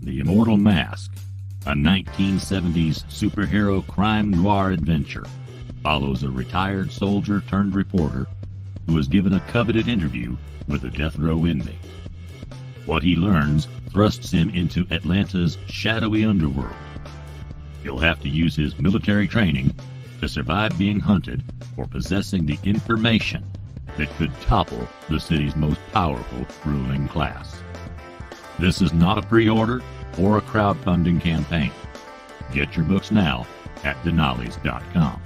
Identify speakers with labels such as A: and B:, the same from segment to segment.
A: The Immortal Mask, a 1970s superhero crime noir adventure, follows a retired soldier turned reporter who is given a coveted interview with a death row inmate. What he learns thrusts him into Atlanta's shadowy underworld. He'll have to use his military training to survive being hunted for possessing the information that could topple the city's most powerful ruling class. This is not a pre-order or a crowdfunding campaign. Get your books now at Denali's.com.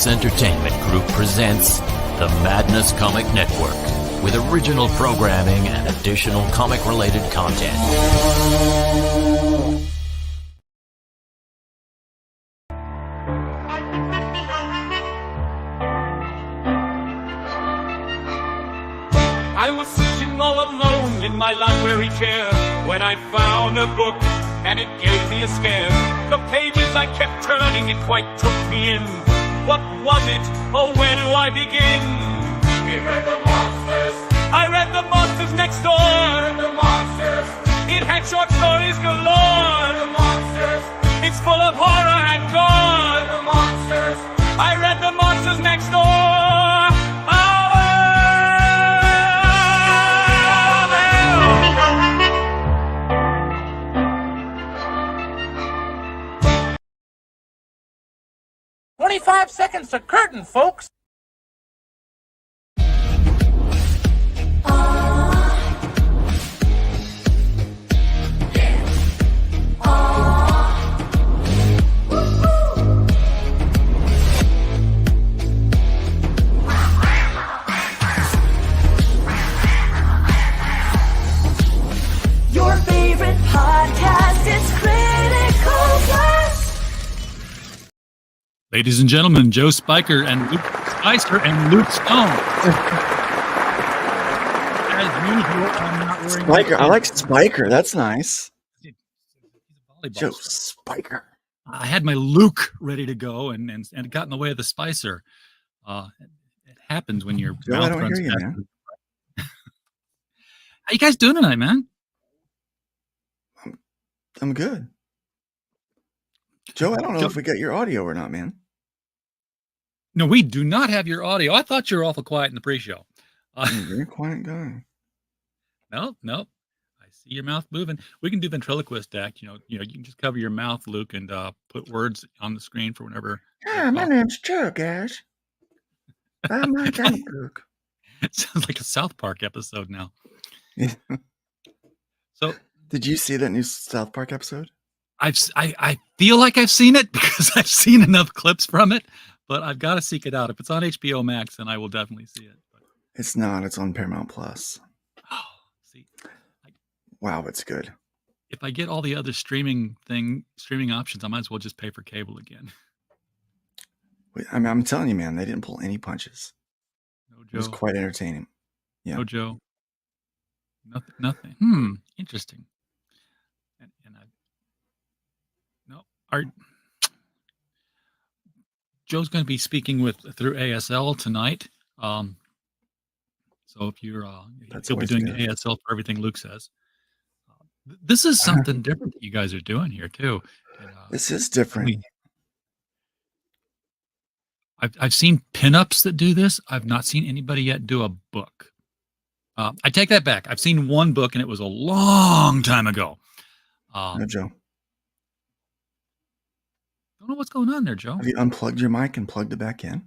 B: Entertainment Group presents the Madness Comic Network with original programming and additional comic-related content.
C: I was sitting all alone in my library chair when I found a book and it gave me a scare. The pages I kept turning, it quite took me in. What was it? Oh, where do I begin? We read the monsters. I read the monsters next door. The monsters. It had short stories galore. The monsters. It's full of horror and gore. The monsters. I read the monsters next door.
D: Oh, 25 seconds to curtain, folks.
E: Your favorite podcast is Critical Plus.
F: Ladies and gentlemen, Joe Spiker and Luke Spicer and Luke Stone. As usual, I'm not wearing
G: Spiker. I like Spiker. That's nice.
F: He's a volleyball
G: Joe
F: star.
G: Spiker.
F: I had my Luke ready to go, and it got in the way of the Spicer. It happens when your
G: Joe, I
F: mouth
G: don't
F: runs
G: hear you,
F: fast.
G: man.
F: How you guys doing tonight, man?
G: I'm good. Joe, I don't know if we got your audio or not, man.
F: No, we do not have your audio. I thought you were awful quiet in the pre-show.
G: I'm a very quiet guy.
F: No. I see your mouth moving. We can do ventriloquist act. You can just cover your mouth, Luke, and put words on the screen for whenever.
G: Hi, my name's Joe, guys. I'm my comic book.
F: It sounds like a South Park episode now. So,
G: did you see that new South Park episode?
F: I feel like I've seen it because I've seen enough clips from it, but I've got to seek it out. If it's on HBO Max, then I will definitely see it. But,
G: It's not. It's on Paramount Plus.
F: see,
G: Wow, it's good.
F: if I get all the other streaming options, I might as well just pay for cable again.
G: I mean, I'm telling you, man, they didn't pull any punches.
F: No,
G: It was
F: Joe.
G: quite entertaining. Yeah.
F: No, Joe. Nothing. Interesting. And I Joe's going to be speaking through ASL tonight. So if you're, he'll be doing ASL for everything Luke says. This is something different that you guys are doing here too. And,
G: This is different.
F: I've seen pinups that do this. I've not seen anybody yet do a book. I take that back. I've seen one book, and it was a long time ago.
G: No, Joe.
F: Don't know what's going on there, Joe.
G: Have you unplugged your mic and plugged it back in?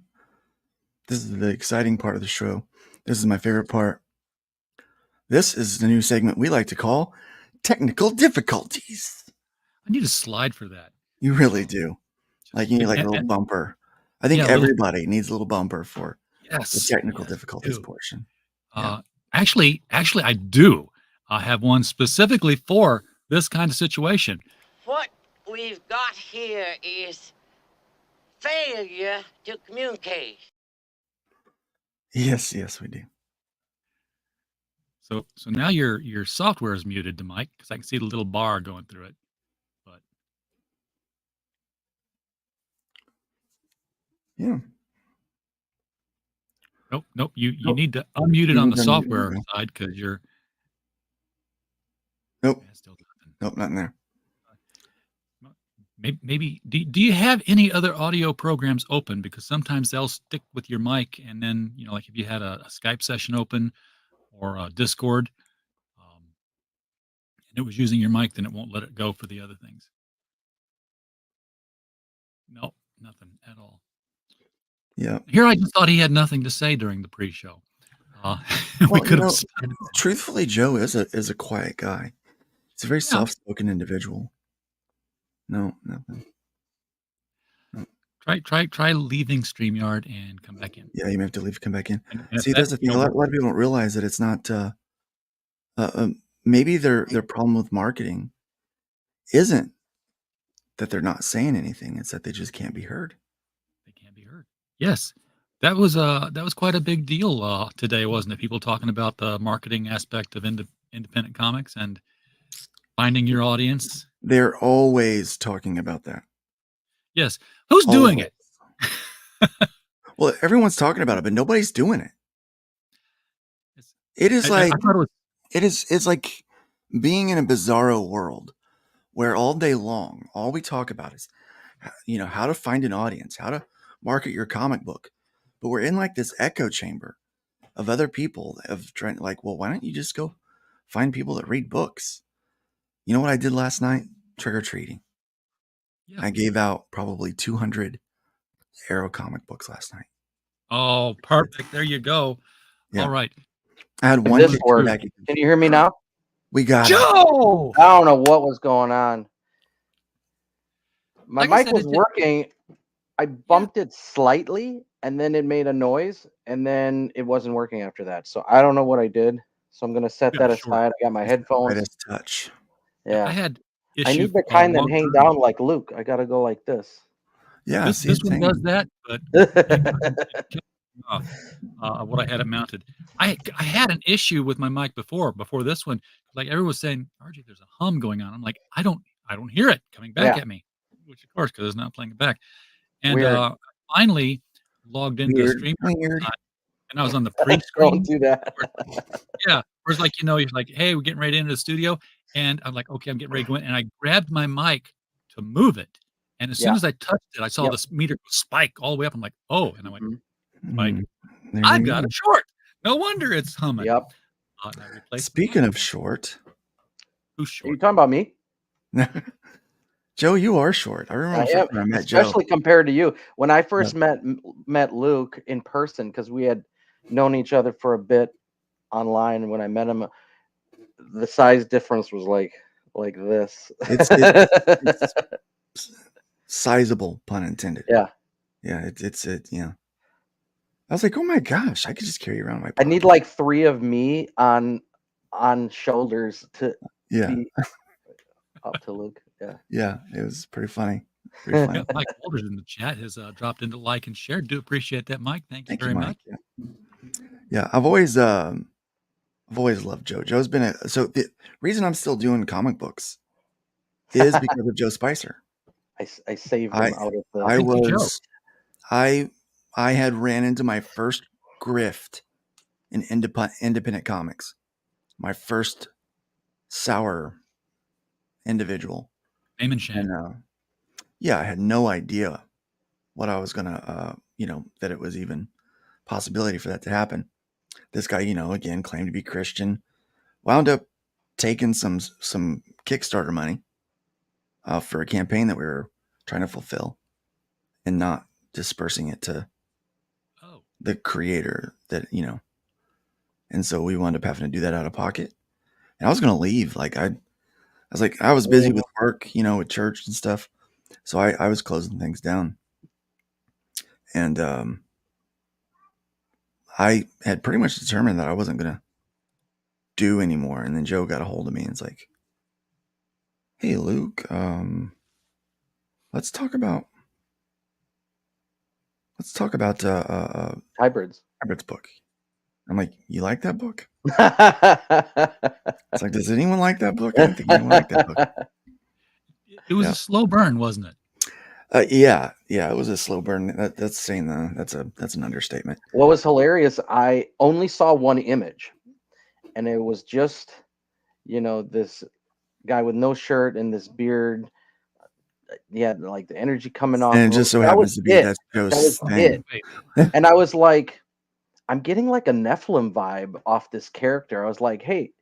G: This is the exciting part of the show. This is my favorite part. This is the new segment we like to call Technical Difficulties.
F: I need a slide for that.
G: You really do. Like you need like a little bumper. I think everybody needs a little bumper for the technical difficulties portion.
F: Actually, I do. I have one specifically for this kind of situation.
H: What we've got here is failure to communicate.
G: Yes, we do.
F: So now your software is muted to Mike because I can see the little bar going through it. But
G: yeah.
F: Nope. You need to unmute it on the software side because you're.
G: Nope. Nope, not in there.
F: Maybe do you have any other audio programs open? Because sometimes they'll stick with your mic, and then like if you had a Skype session open or a Discord, and it was using your mic, then it won't let it go for the other things. Nope, nothing at all.
G: Yeah.
F: Here I just thought he had nothing to say during the pre-show. We could have.
G: Truthfully, Joe is a quiet guy. He's a very soft-spoken individual. No, nothing. No.
F: Try leaving StreamYard and come back in.
G: Yeah, you may have to leave, come back in. See, that's the thing. A lot of people don't realize that it's not. Maybe their problem with marketing isn't that they're not saying anything; it's that they just can't be heard.
F: They can't be heard. Yes, that was quite a big deal today, wasn't it? People talking about the marketing aspect of independent comics and finding your audience.
G: They're always talking about that.
F: Yes. Who's doing it?
G: Well, everyone's talking about it, but nobody's doing it. It's like being in a bizarro world where all day long, all we talk about is, how to find an audience, how to market your comic book. But we're in like this echo chamber of other people of trying well, why don't you just go find people that read books? You know what I did last night? Trick-or-treating. Yeah. I gave out probably 200 Arrow comic books last night.
F: Oh, perfect. There you go. Yeah. All right.
G: I had one.
I: Can you hear me now?
G: We got
F: Joe!
I: I don't know what was going on. My mic was working. I bumped it slightly, and then it made a noise, and then it wasn't working after that. So I don't know what I did. So I'm going to set that aside. I got my headphones.
G: Touch.
I: Yeah.
F: I
I: need the kind that hang down like Luke. I got to go like this.
G: Yeah.
F: This one does that, but what I had it mounted. I had an issue with my mic before this one. Like everyone was saying, RJ, there's a hum going on. I'm like, I don't hear it coming back at me, which of course, because it's not playing it back. And finally logged into StreamYard, and I was on the pre-screen.
I: Don't do that.
F: Where it's like, you're like, hey, we're getting ready into the studio. And I'm like, okay, I'm getting ready to go in. And I grabbed my mic to move it. And as soon as I touched it, I saw this meter spike all the way up. I'm like, oh. And I went, Mike, I've got a short. No wonder it's humming.
I: Yep.
G: Speaking of short.
F: Who's short?
I: Are you talking about me?
G: Joe, you are short. I remember when I met Joe.
I: Especially compared to you. When I first met Luke in person, because we had known each other for a bit online, and when I met him, the size difference was like this.
G: It's sizable, pun intended.
I: Yeah.
G: Yeah, it's I was like, oh my gosh, I could just carry around my pocket.
I: I need like 3 of me on shoulders to be up to Luke.
G: Yeah, it was pretty funny.
F: Mike Walters in the chat has dropped into like and share. Do appreciate that, Mike. Thank you very much.
G: Yeah, I've always loved Joe. Joe's been so the reason I'm still doing comic books is because of Joe Spicer.
I: I saved him out of the.
G: I had ran into my first grift in independent comics. My first sour individual.
F: Name and shame.
G: And, I had no idea what I was gonna, that it was even possibility for that to happen. This guy, again, claimed to be Christian, wound up taking some Kickstarter money for a campaign that we were trying to fulfill and not dispersing it to the creator that, and so we wound up having to do that out of pocket. And I was going to leave. Like I was busy with work, with church and stuff. So I was closing things down. And I had pretty much determined that I wasn't going to do anymore. And then Joe got a hold of me and it's like, hey, Luke, let's talk about
I: Hybrids.
G: book. I'm like, you like that book? It's like, does anyone like that book? I don't think anyone liked that book.
F: It was a slow burn, wasn't it?
G: Yeah, it was a slow burn. That's saying that's an understatement.
I: What was hilarious, I only saw one image, and it was just, this guy with no shirt and this beard. Yeah, like the energy coming off.
G: And it just so happens to be that's Joe's thing.
I: And I was like, I'm getting like a Nephilim vibe off this character. I was like, hey,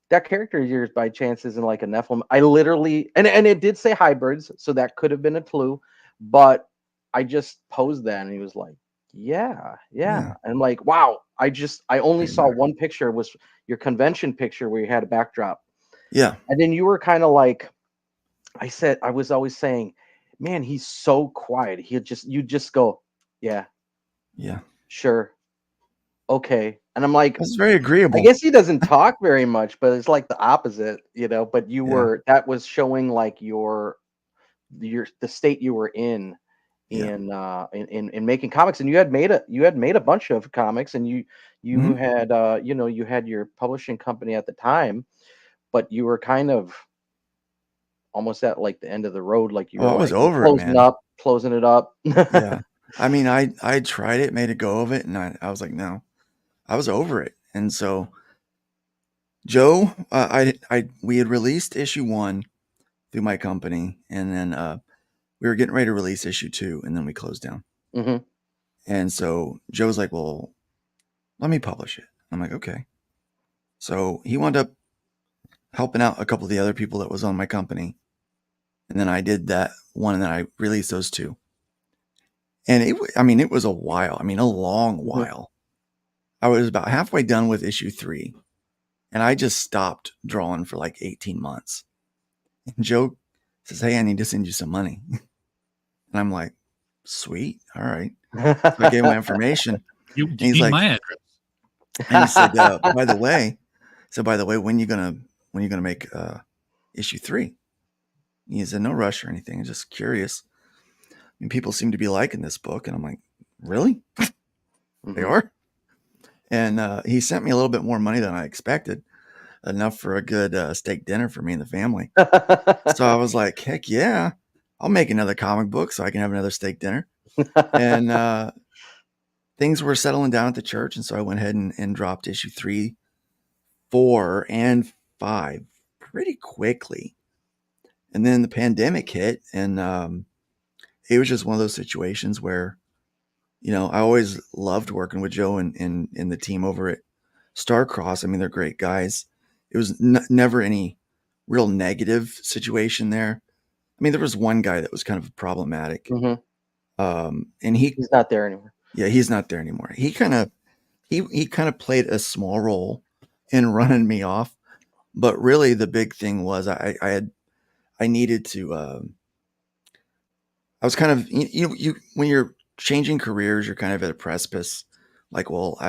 I: that character of yours by chance isn't like a Nephilim. I literally, and it did say hybrids, so that could have been a clue, but I just posed that and he was like, yeah. And I'm like, wow, I only saw one picture, was your convention picture where you had a backdrop.
G: Yeah.
I: And then you were kind of like, I was always saying, man, he's so quiet. You just go, yeah, sure, okay. And I'm like,
G: that's very agreeable.
I: I guess he doesn't talk very much, but it's like the opposite, but that was showing like the state you were in making comics. And you had made a bunch of comics, and you had you had your publishing company at the time, but you were kind of almost at like the end of the road, like you were
G: was
I: like
G: over
I: closing it up.
G: Yeah. I mean, I tried it, made a go of it, and I was like, no, I was over it. And so Joe, we had released issue 1 through my company, and then we were getting ready to release issue 2, and then we closed down.
I: Mm-hmm.
G: And so Joe was like, well, let me publish it. I'm like, okay. So he wound up helping out a couple of the other people that was on my company. And then I did that one, and then I released those 2. And it was a while. I mean, a long while. I was about halfway done with issue 3, and I just stopped drawing for like 18 months. And Joe says, hey, I need to send you some money. And I'm like, sweet. All right. So I gave him my information.
F: You need like, my address.
G: And he said, by the way, when you gonna make issue 3? He said, no rush or anything. I'm just curious. I mean, people seem to be liking this book. And I'm like, really? They are? And he sent me a little bit more money than I expected, enough for a good steak dinner for me and the family. So I was like, heck yeah, I'll make another comic book so I can have another steak dinner. And things were settling down at the church. And so I went ahead and dropped issue 3, 4, and 5 pretty quickly. And then the pandemic hit, and it was just one of those situations where, I always loved working with Joe and the team over at Starcross. I mean, they're great guys. It was never any real negative situation there. I mean, there was one guy that was kind of problematic.
I: Mm-hmm.
G: And
I: he's not there anymore.
G: Yeah, he's not there anymore. He kind of played a small role in running me off. But really the big thing was I needed to, I was kind of, you when you're changing careers, you're kind of at a precipice. Like, well,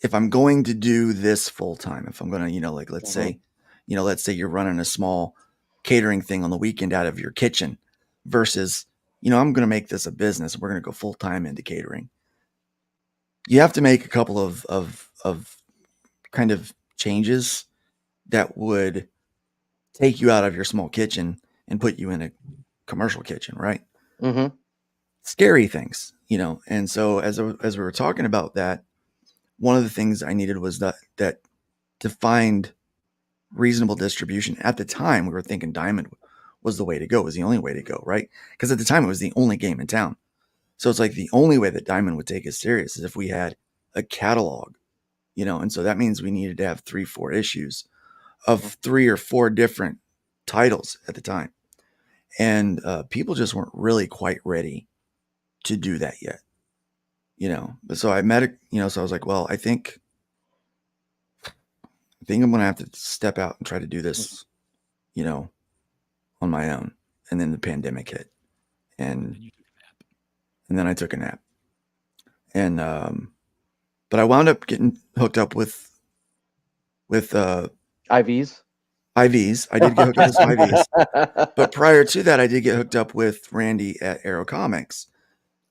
G: if I'm going to do this full time, if I'm going to, let's say you're running a small catering thing on the weekend out of your kitchen versus, I'm going to make this a business. We're going to go full time into catering. You have to make a couple of kind of changes that would take you out of your small kitchen and put you in a commercial kitchen, right?
I: Mm-hmm.
G: Scary things, And so as we were talking about that, one of the things I needed was that to find reasonable distribution. At the time, we were thinking Diamond was the way to go, was the only way to go, right? Because at the time, it was the only game in town. So it's like the only way that Diamond would take us serious is if we had a catalog, And so that means we needed to have 3-4 issues of 3 or 4 different titles at the time. And people just weren't really quite ready to do that yet. But so I met so I was like, well, I think I'm gonna have to step out and try to do this, on my own. And then the pandemic hit, and then I took a nap, and but I wound up getting hooked up with
I: IVs.
G: I did get hooked up with some IVs, but prior to that, I did get hooked up with Randy at Arrow Comics.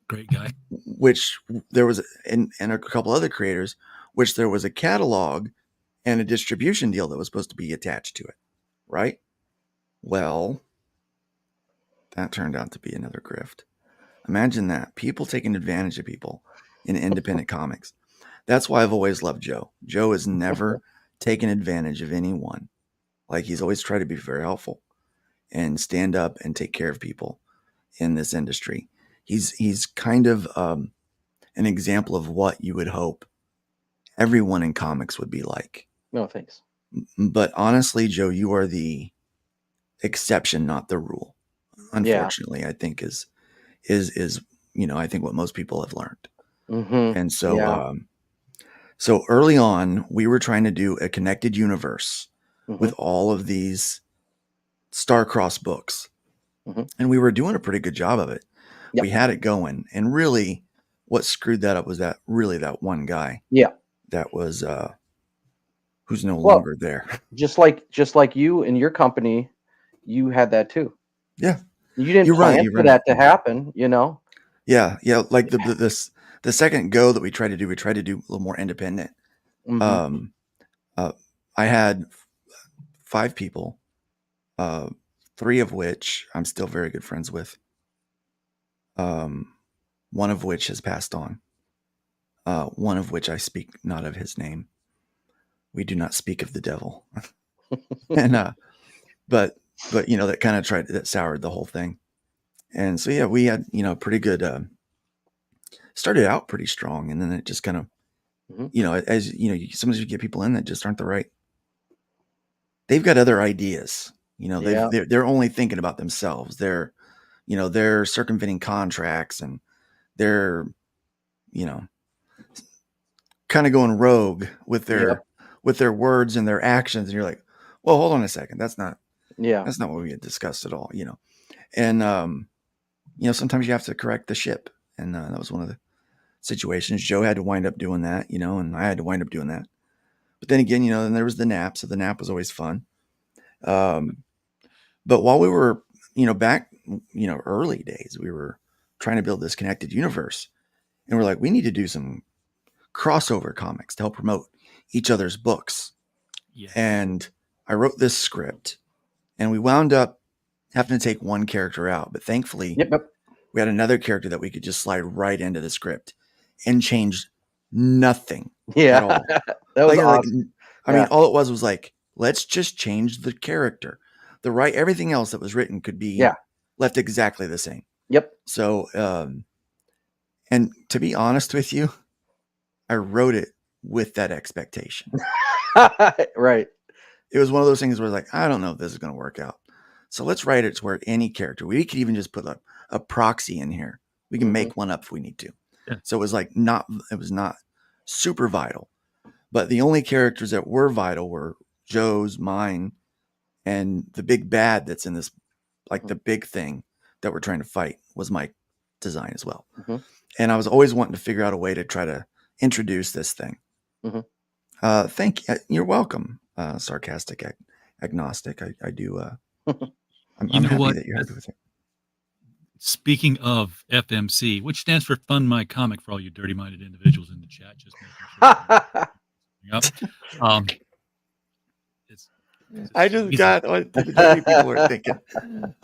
F: Great guy.
G: Which there was, and a couple other creators, which there was a catalog and a distribution deal that was supposed to be attached to it, right? Well, that turned out to be another grift. Imagine that. People taking advantage of people in independent comics. That's why I've always loved Joe. Joe has never taken advantage of anyone. Like, he's always tried to be very helpful and stand up and take care of people in this industry. He's kind of an example of what you would hope everyone in comics would be like.
I: No, thanks.
G: But honestly, Joe, you are the exception, not the rule. Unfortunately, I think is I think what most people have learned.
I: Mm-hmm.
G: And so, so early on, we were trying to do a connected universe with all of these star-crossed books, and we were doing a pretty good job of it. Yep. We had it going, and really, what screwed that up was that one guy.
I: Yeah,
G: that was who's no longer there.
I: Just like you and your company, you had that too.
G: Yeah,
I: you didn't plan for that to happen.
G: Yeah. Like the second go that we tried to do a little more independent. I had 5 people, 3 of which I'm still very good friends with. One of which has passed on. One of which I speak not of his name. We do not speak of the devil. And but that kind of that soured the whole thing. And so yeah, we had pretty good. Started out pretty strong, and then it just kind of as sometimes you get people in that just aren't the right. They've got other ideas. They're only thinking about themselves. They're circumventing contracts, and they're kind of going rogue with their words and their actions, and you're like, well, hold on a second, that's not what we had discussed at all. And sometimes you have to correct the ship, and that was one of the situations. Joe had to wind up doing that, and I had to wind up doing that. But then again, then there was the nap, so the nap was always fun. But while we were back early days, we were trying to build this connected universe, and we're like, we need to do some crossover comics to help promote each other's books.
F: Yes.
G: And I wrote this script, and we wound up having to take one character out, but thankfully we had another character that we could just slide right into the script and change nothing at all.
I: That was awesome.
G: I mean, all it was like, let's just change the character. Everything else that was written could be left exactly the same.
I: Yep.
G: So, and to be honest with you, I wrote it with that expectation.
I: Right.
G: It was one of those things where like, I don't know if this is going to work out. So let's write it to where any character, we could even just put a proxy in here. We can make one up if we need to. Yeah. So it was not super vital, but the only characters that were vital were Joe's, mine, and the big bad that's in this, like the big thing that we're trying to fight was my design as well. And I was always wanting to figure out a way to try to introduce this thing. Thank you. You're welcome. Sarcastic agnostic. I do. I'm happy that you're happy with it.
F: Speaking of FMC, which stands for Fund My Comic for all you dirty-minded individuals in the chat, just making sure.
G: I just got what the dirty people are thinking.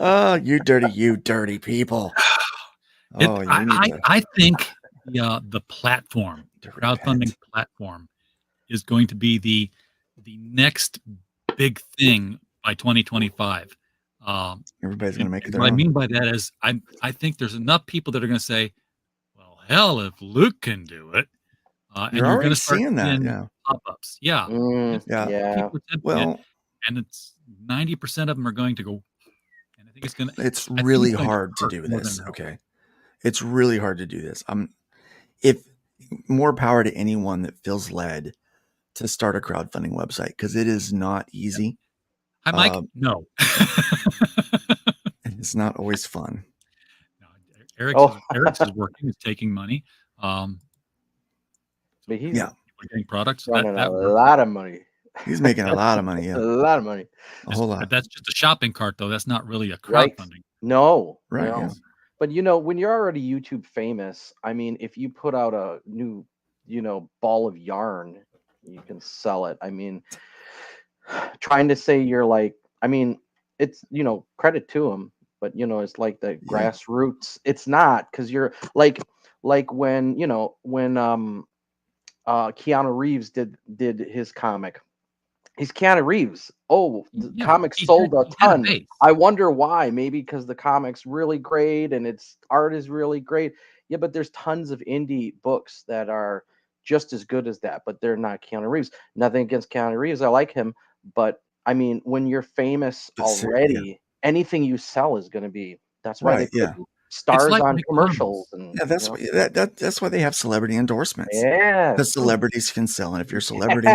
G: Oh, you dirty people.
F: I think the platform, the crowdfunding platform, is going to be the next big thing by 2025.
G: Everybody's going to make it their
F: own. What I mean by that is I think there's enough people that are going to say, well, hell, if Luke can do it.
G: And you're going to start seeing that,
F: pop-ups. Yeah.
G: Well,
F: and it's 90% of them are going to go. And I think it's going to.
G: It's really hard to do this. Okay. It's really hard to do this. If more power to anyone that feels led to start a crowdfunding website, because it is not easy.
F: Hi, Mike. No.
G: And it's not always fun.
F: No, Eric's is working. He's taking money.
I: But he's
F: getting products.
I: running a lot of money.
G: He's making a lot of money. Yeah,
I: A lot of money.
G: a whole lot.
F: That's just a shopping cart, though. That's not really a
I: Right.
F: crowdfunding.
I: No.
G: Right.
I: no.
G: Yeah.
I: But when you're already YouTube famous, I mean, if you put out a new, ball of yarn, you can sell it. I mean, trying to say you're like, I mean, it's, credit to him, but it's like the grassroots. It's not, because you're like when, when Keanu Reeves did his comic. He's Keanu Reeves. Oh, the comics sold a ton. I wonder why. Maybe because the comic's really great and its art is really great. Yeah, but there's tons of indie books that are just as good as that, but they're not Keanu Reeves. Nothing against Keanu Reeves. I like him. But, I mean, when you're famous already, anything you sell is going to be, that's why they put stars
F: like
I: on
F: McDonald's.
I: commercials. And
G: that's why they have celebrity endorsements.
I: Yeah.
G: Because celebrities can sell. And if you're a celebrity,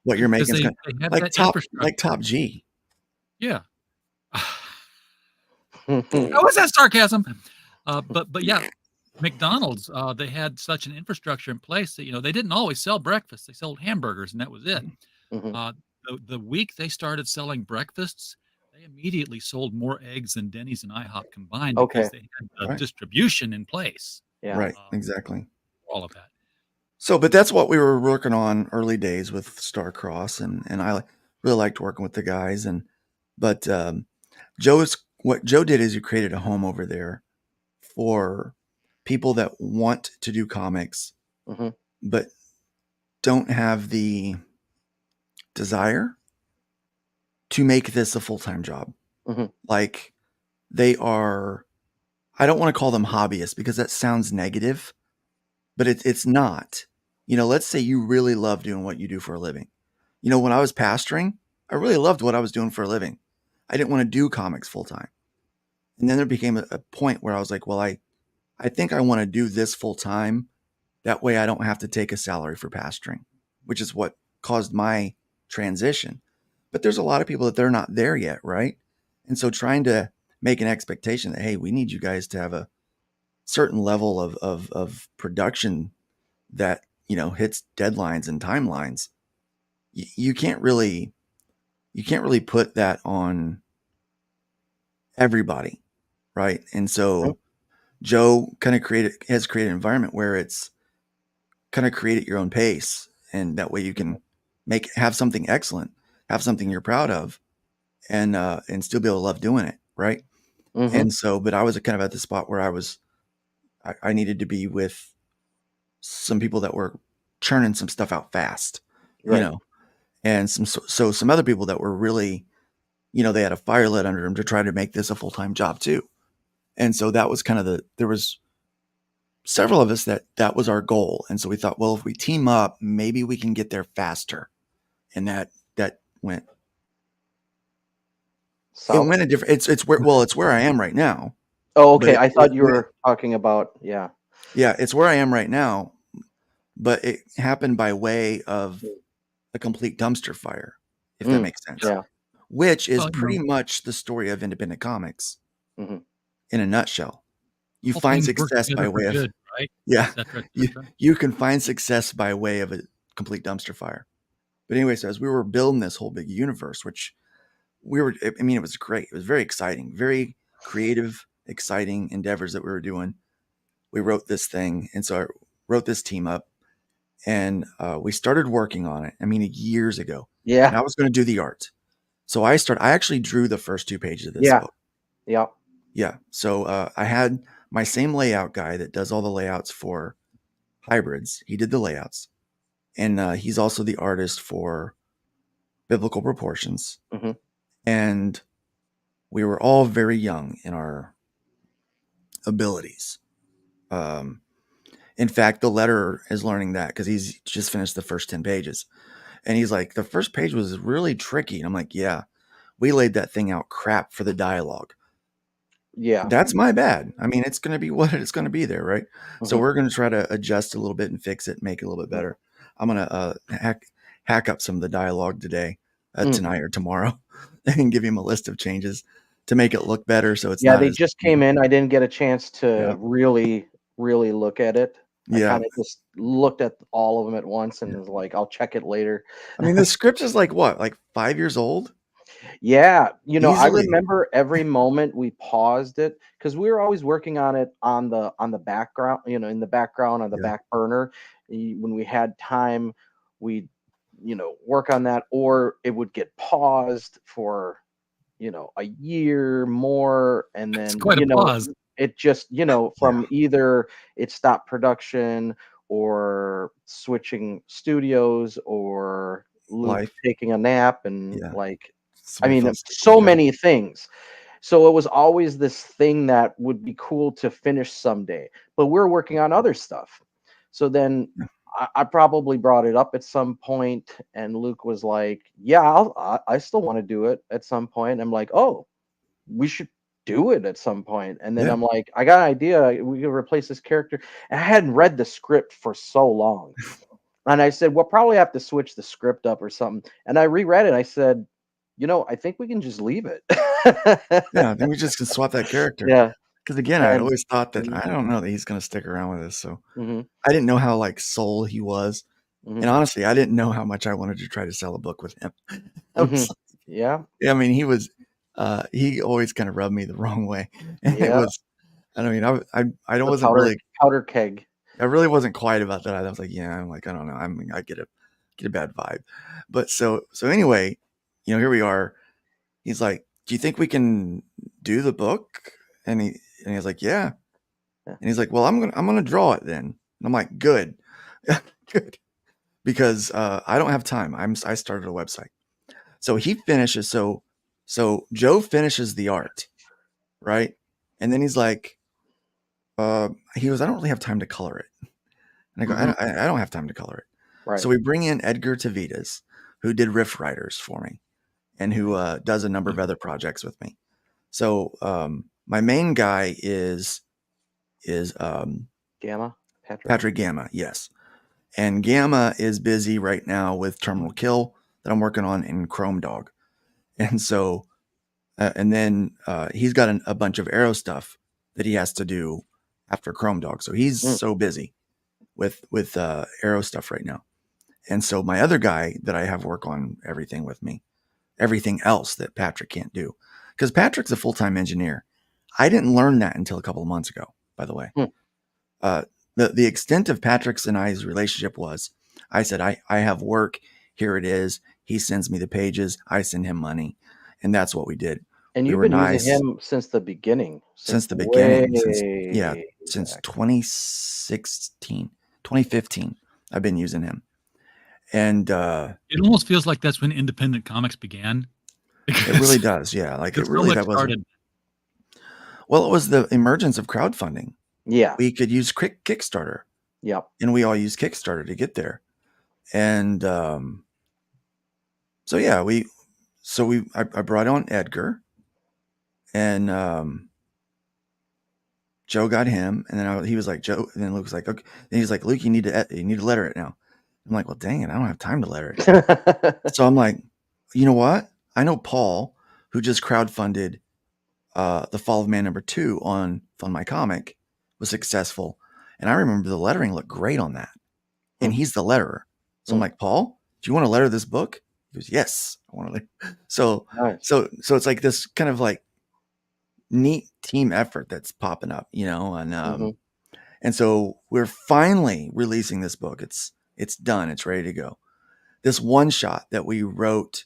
G: what you're making is like Top G.
F: Yeah. How was that sarcasm? But yeah, McDonald's, they had such an infrastructure in place that, they didn't always sell breakfast. They sold hamburgers, and that was it. The week they started selling breakfasts, they immediately sold more eggs than Denny's and IHOP combined because they had the distribution in place.
I: Yeah.
G: Right. Exactly.
F: All of that.
G: So, but that's what we were working on early days with Starcross, and I really liked working with the guys. But what Joe did is he created a home over there for people that want to do comics, but don't have the desire to make this a full-time job. Like they are, I don't want to call them hobbyists because that sounds negative, but it's not. Let's say you really love doing what you do for a living. When I was pastoring, I really loved what I was doing for a living. I didn't want to do comics full-time. And then there became a point where I was like, well, I think I want to do this full-time. That way I don't have to take a salary for pastoring, which is what caused my transition. But there's a lot of people that they're not there yet, right? And so trying to make an expectation that, hey, we need you guys to have a certain level of production that, hits deadlines and timelines. You can't really put that on everybody, right? And so Joe kind of has created an environment where it's kind of create at your own pace, and that way you can have something excellent, have something you're proud of, and still be able to love doing it, right? And so, but I was kind of at the spot where I needed to be with some people that were churning some stuff out fast, and some other people that were really, they had a fire lit under them to try to make this a full-time job too. And so that was kind of there was several of us that was our goal. And so we thought, well, if we team up, maybe we can get there faster. And that went, it went a different, it's where I am right now.
I: Oh, okay. I thought you were talking about,
G: Yeah, it's where I am right now, but it happened by way of a complete dumpster fire, if that makes sense.
I: Yeah.
G: Which is pretty much the story of independent comics in a nutshell. You find success by way of
F: good, right?
G: You can find success by way of a complete dumpster fire. But anyway, so as we were building this whole big universe, which it was great. It was very exciting, very creative, exciting endeavors that we were doing. We wrote this thing. And so I wrote this team up, and we started working on it. Years ago.
I: Yeah.
G: And I was going to do the art. So I actually drew the first 2 pages of this book.
I: Yeah.
G: Yeah. So I had my same layout guy that does all the layouts for hybrids. He did the layouts. And he's also the artist for Biblical Proportions. And we were all very young in our abilities. In fact, the letterer is learning that because he's just finished the first 10 pages. And he's like, the first page was really tricky. And I'm like, yeah, we laid that thing out crap for the dialogue.
I: Yeah.
G: That's my bad. I mean, it's going to be what it's going to be there, right? So
I: Mhm.
G: we're going to try to adjust a little bit and fix it, make it a little bit better. I'm going to hack up some of the dialogue today, tonight or tomorrow, and give him a list of changes to make it look better. So it's
I: Yeah,
G: not
I: they
G: as
I: just came in. I didn't get a chance to
G: Yeah.
I: really look at it. I
G: Yeah.
I: kind of just looked at all of them at once and was like, I'll check it later.
G: I mean, the script is like what, like 5 years old?
I: Yeah, I
G: Easily.
I: remember every moment we paused it because we were always working on it on the background, in the background on the
G: Yeah.
I: back burner. When we had time, we'd work on that, or it would get paused for a year more, and
F: It's
I: then
F: quite a pause.
I: it just from either it stopped production or switching studios or Luke
G: Life.
I: taking a nap and
G: Yeah.
I: like I
G: Somebody
I: mean,
G: fell sick,
I: so
G: yeah.
I: many things. So it was always this thing that would be cool to finish someday, but we're working on other stuff. So then
G: Yeah.
I: I probably brought it up at some point, and Luke was like, "Yeah, I still want to do it at some point." I'm like, "Oh, we should do it at some point." And then
G: Yeah.
I: I'm like, "I got an idea. We could replace this character." And I hadn't read the script for so long, and I said, "We'll probably have to switch the script up or something." And I reread it. I said, I think we can just leave it.
G: Yeah, then we just can swap that character.
I: Yeah.
G: Because again, I'd
I: And
G: always thought that
I: Mhm.
G: I don't know that he's going to stick around with us. So
I: Mhm.
G: I didn't know how like soul he was.
I: Mhm.
G: And honestly, I didn't know how much I wanted to try to sell a book with him. I was
I: Mhm.
G: like-
I: Yeah.
G: I mean, he always kind of rubbed me the wrong way. And it
I: Yeah.
G: was, I mean, I
I: The
G: wasn't really,
I: powder keg.
G: I really wasn't quiet about that. I was like, yeah, I'm like, I don't know. I get a bad vibe. But so anyway, here we are. He's like, do you think we can do the book? And he's like, yeah.
I: Yeah.
G: And he's like, well, I'm gonna draw it then. And I'm like, good, good, because I don't have time. I started a website, so he finishes. So Joe finishes the art, right? And then he's like, he goes, I don't really have time to color it. And I go,
I: Mhm.
G: I don't have time to color it.
I: Right.
G: So we bring in Edgar Tavitas, who did Riff Riders for me, and who does a number of other projects with me. So my main guy is
I: Gamma?
G: Patrick Gamma, yes. And Gamma is busy right now with Terminal Kill that I'm working on in Chrome Dog. And so, and then he's got a bunch of Arrow stuff that he has to do after Chrome Dog. So he's so busy with Arrow stuff right now. And so my other guy that I have work on everything with me, everything else that Patrick can't do, because Patrick's a full-time engineer. I didn't learn that until a couple of months ago, by the way. The extent of Patrick's and I's relationship was, I said, I have work. Here it is. He sends me the pages. I send him money. And that's what we did.
I: And
G: We
I: you've
G: were
I: been
G: nice.
I: using him since the beginning.
G: Since the beginning.
I: way
G: Since
I: back.
G: 2015. I've been using him. And
F: It almost feels like that's when independent comics began.
G: it really does. Yeah. Like it
F: Because
G: really,
F: so
G: that
F: much
G: was.
F: started.
G: Well, it was the emergence of crowdfunding.
I: Yeah.
G: We could use Kickstarter.
I: Yep.
G: And we all use Kickstarter to get there. And so yeah, I brought on Edgar, and Joe got him, and then he was like, Joe, and then Luke was like, okay. Then he's like, Luke, you need to letter it now. I'm like, well, dang it, I don't have time to letter it. So I'm like, you know what? I know Paul, who just crowdfunded The Fall of Man #2 on Fund My Comic, was successful, and I remember the lettering looked great on that, and he's the letterer. So I'm like, Paul, do you want to letter this book? He goes, yes, I want to letter. So
I: Nice.
G: so it's like this kind of like neat team effort that's popping up, and and so we're finally releasing this book. It's done. It's ready to go. This one shot that we wrote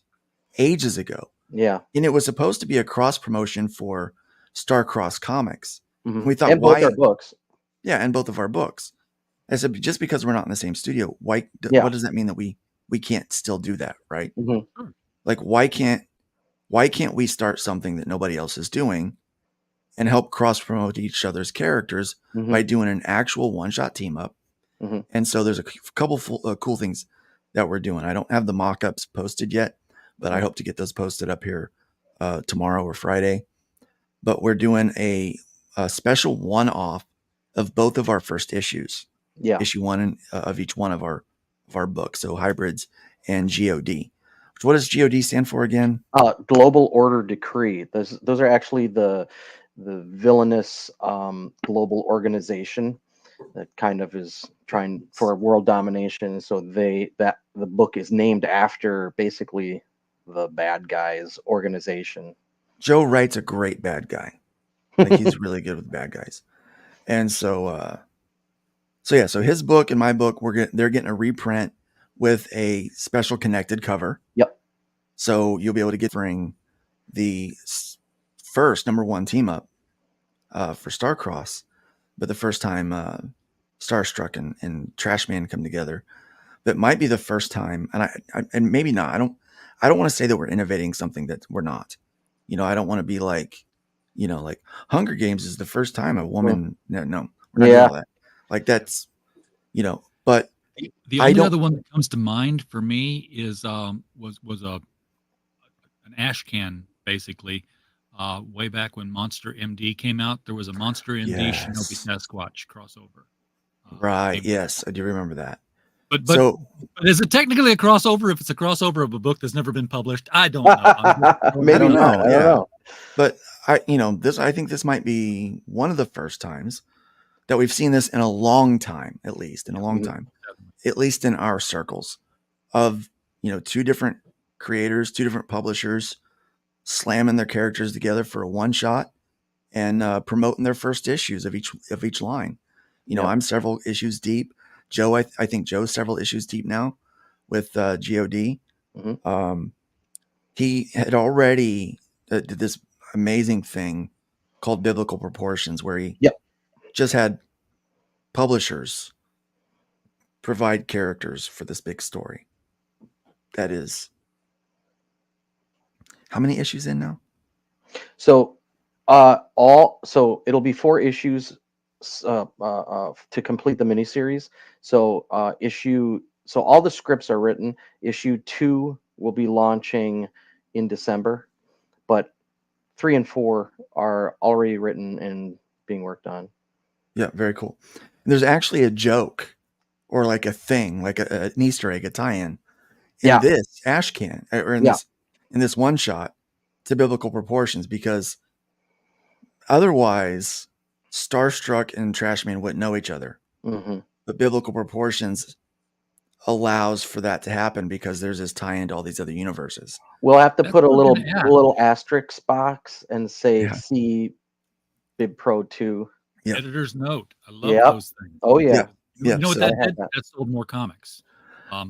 G: ages ago.
I: Yeah.
G: And it was supposed to be a cross promotion for Starcross Comics.
I: Mhm.
G: We thought,
I: And both
G: why?
I: our books.
G: Yeah, and both of our books. I said, just because we're not in the same studio, why?
I: Yeah.
G: What does that mean that we can't still do that, right?
I: Mhm.
G: Like, why can't we start something that nobody else is doing, and help cross promote each other's characters by doing an actual one shot team up? And so there's a couple cool things that we're doing. I don't have the mock-ups posted yet, but I hope to get those posted up here tomorrow or Friday. but we're doing a special one-off of both of our first issues.
I: Yeah.
G: Issue 1 of each one of our books. So Hybrids and GOD. What does GOD stand for again?
I: Global Order Decree. Those are actually the villainous global organization that kind of is trying for world domination. So the book is named after basically the bad guys organization.
G: Joe Wright's a great bad guy. Like he's really good with bad guys. And so so his book and my book, they're getting a reprint with a special connected cover.
I: Yep.
G: So you'll be able to get the first #1 team up for Starcross, but the first time Starstruck and Trashman come together. That might be the first time, and maybe not. I don't want to say that we're innovating something that we're not. I don't want to be like, like Hunger Games is the first time a woman. No, we're not doing all that. Like that's, but
F: the only other one that comes to mind for me is was an ash can basically. Way back when Monster MD came out, there was a Monster MD Shinobi Sasquatch crossover.
G: Right. Yes, I do remember that.
F: But is it technically a crossover if it's a crossover of a book that's never been published? I don't know.
I: Maybe not. I don't know.
G: But I think this might be one of the first times that we've seen this in a long time, at least in our circles of, two different creators, two different publishers slamming their characters together for a one shot and promoting their first issues of each line. I'm several issues deep. Joe, I think Joe's several issues deep now with GOD.
I: Mm-hmm.
G: He had already did this amazing thing called Biblical Proportions, where he just had publishers provide characters for this big story. That is, how many issues in now?
I: So it'll be 4 issues to complete the miniseries. So all the scripts are written. Issue 2 will be launching in December, but 3 and 4 are already written and being worked on.
G: Yeah, very cool. And there's actually a joke or like a thing, like an Easter egg, a tie-in in this ash can or in this one shot to Biblical Proportions, because otherwise Starstruck and Trashman wouldn't know each other.
I: Mm-hmm.
G: But Biblical Proportions allows for that to happen because there's this tie into all these other universes.
I: We'll have to put a little asterisk box and say see Bib Pro 2.
G: Yeah.
F: Editor's note. I love those things.
I: Oh yeah.
F: You know what that sold more comics.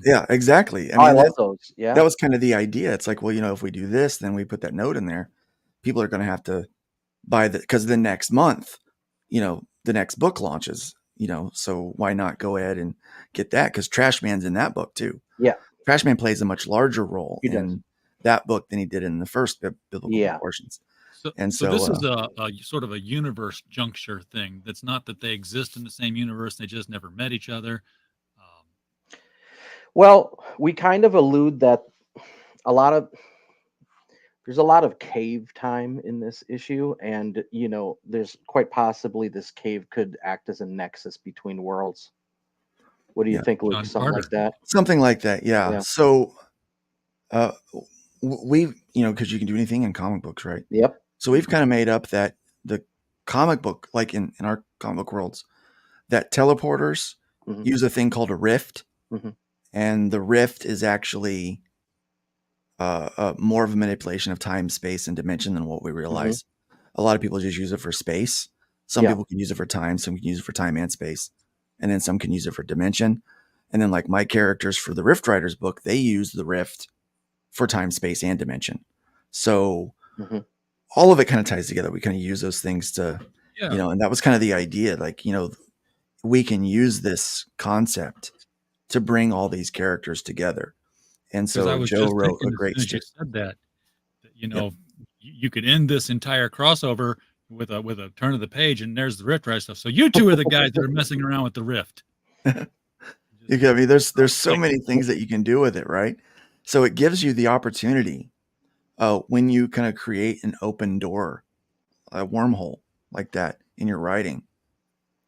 G: Yeah, exactly.
I: I love those. Yeah.
G: That was kind of the idea. It's like, well, if we do this, then we put that note in there. People are going to have to buy because the next month, the next book launches, so why not go ahead and get that? Because Trashman's in that book too.
I: Yeah.
G: Trashman plays a much larger role in that book than he did in the first Biblical Proportions.
F: So this is a sort of a universe juncture thing. That's not that they exist in the same universe. They just never met each other.
I: Well, we kind of allude that there's a lot of cave time in this issue, and there's quite possibly this cave could act as a nexus between worlds. What do you think, Luke? Something like that?
G: Something like that, yeah. So we, because you can do anything in comic books, right?
I: Yep.
G: So we've kind of made up that the comic book, like in our comic book worlds, that teleporters use a thing called a rift.
I: Mm-hmm.
G: And the rift is actually more of a manipulation of time, space, and dimension than what we realize. Mm-hmm. A lot of people just use it for space. Some people can use it for time. Some can use it for time and space. And then some can use it for dimension. And then like my characters for the Rift Riders book, they use the rift for time, space, and dimension. So all of it kind of ties together. We kind of use those things to, and that was kind of the idea. Like, we can use this concept to bring all these characters together. And so Joe wrote a great
F: story. Said that you could end this entire crossover with a turn of the page, and there's the Rift Rider stuff. So you two are the guys that are messing around with the Rift.
G: There's so many things that you can do with it, right? So it gives you the opportunity when you kind of create an open door a wormhole like that in your writing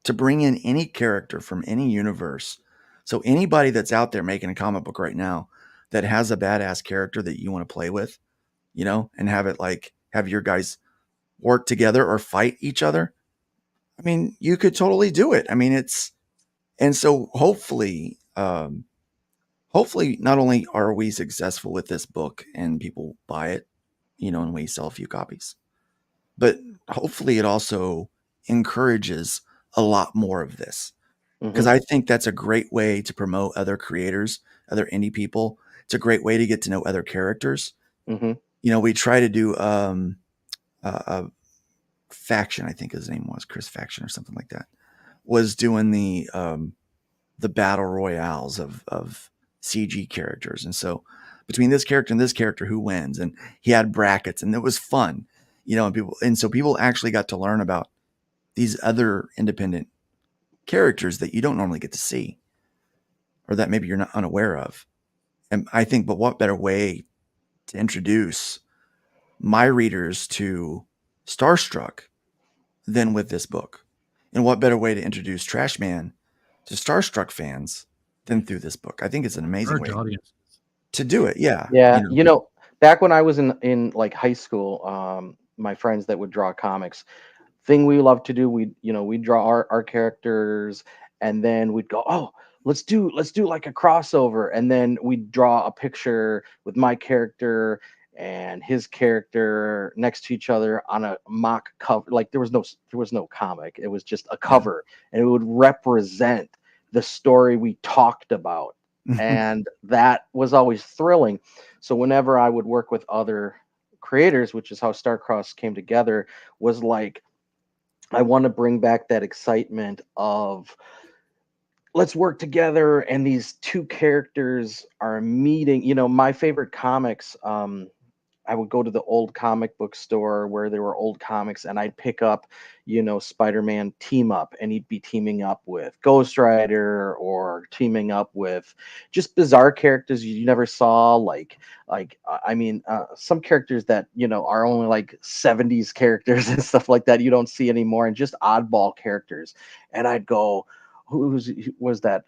G: to bring in any character from any universe. So anybody that's out there making a comic book right now that has a badass character that you want to play with, and have it like have your guys work together or fight each other. I mean, you could totally do it. I mean, and so hopefully not only are we successful with this book and people buy it, and we sell a few copies, but hopefully it also encourages a lot more of this, because I think that's a great way to promote other creators, other indie people. It's a great way to get to know other characters. We try to do a Faction, I think his name was Chris Faction or something like that, was doing the battle royales of CG characters. And so between this character and this character, who wins? And he had brackets, and it was fun, and so people actually got to learn about these other independent characters that you don't normally get to see, or that maybe you're not unaware of. And I think, but what better way to introduce my readers to Starstruck than with this book? And what better way to introduce Trash Man to Starstruck fans than through this book? I think it's an amazing way to do it. Yeah.
I: Yeah. Back when I was in like high school, my friends that would draw comics, thing we loved to do, we'd draw our characters, and then we'd go, oh, let's do like a crossover, and then we'd draw a picture with my character and his character next to each other on a mock cover. Like there was no comic, it was just a cover, and it would represent the story we talked about. And that was always thrilling. So whenever I would work with other creators, which is how Starcross came together, was like, I want to bring back that excitement of, let's work together, and these two characters are meeting. My favorite comics, I would go to the old comic book store where there were old comics, and I'd pick up, Spider-Man Team Up, and he'd be teaming up with Ghost Rider, or teaming up with just bizarre characters you never saw, some characters that, are only like 70s characters and stuff like that you don't see anymore, and just oddball characters. And I'd go, who was that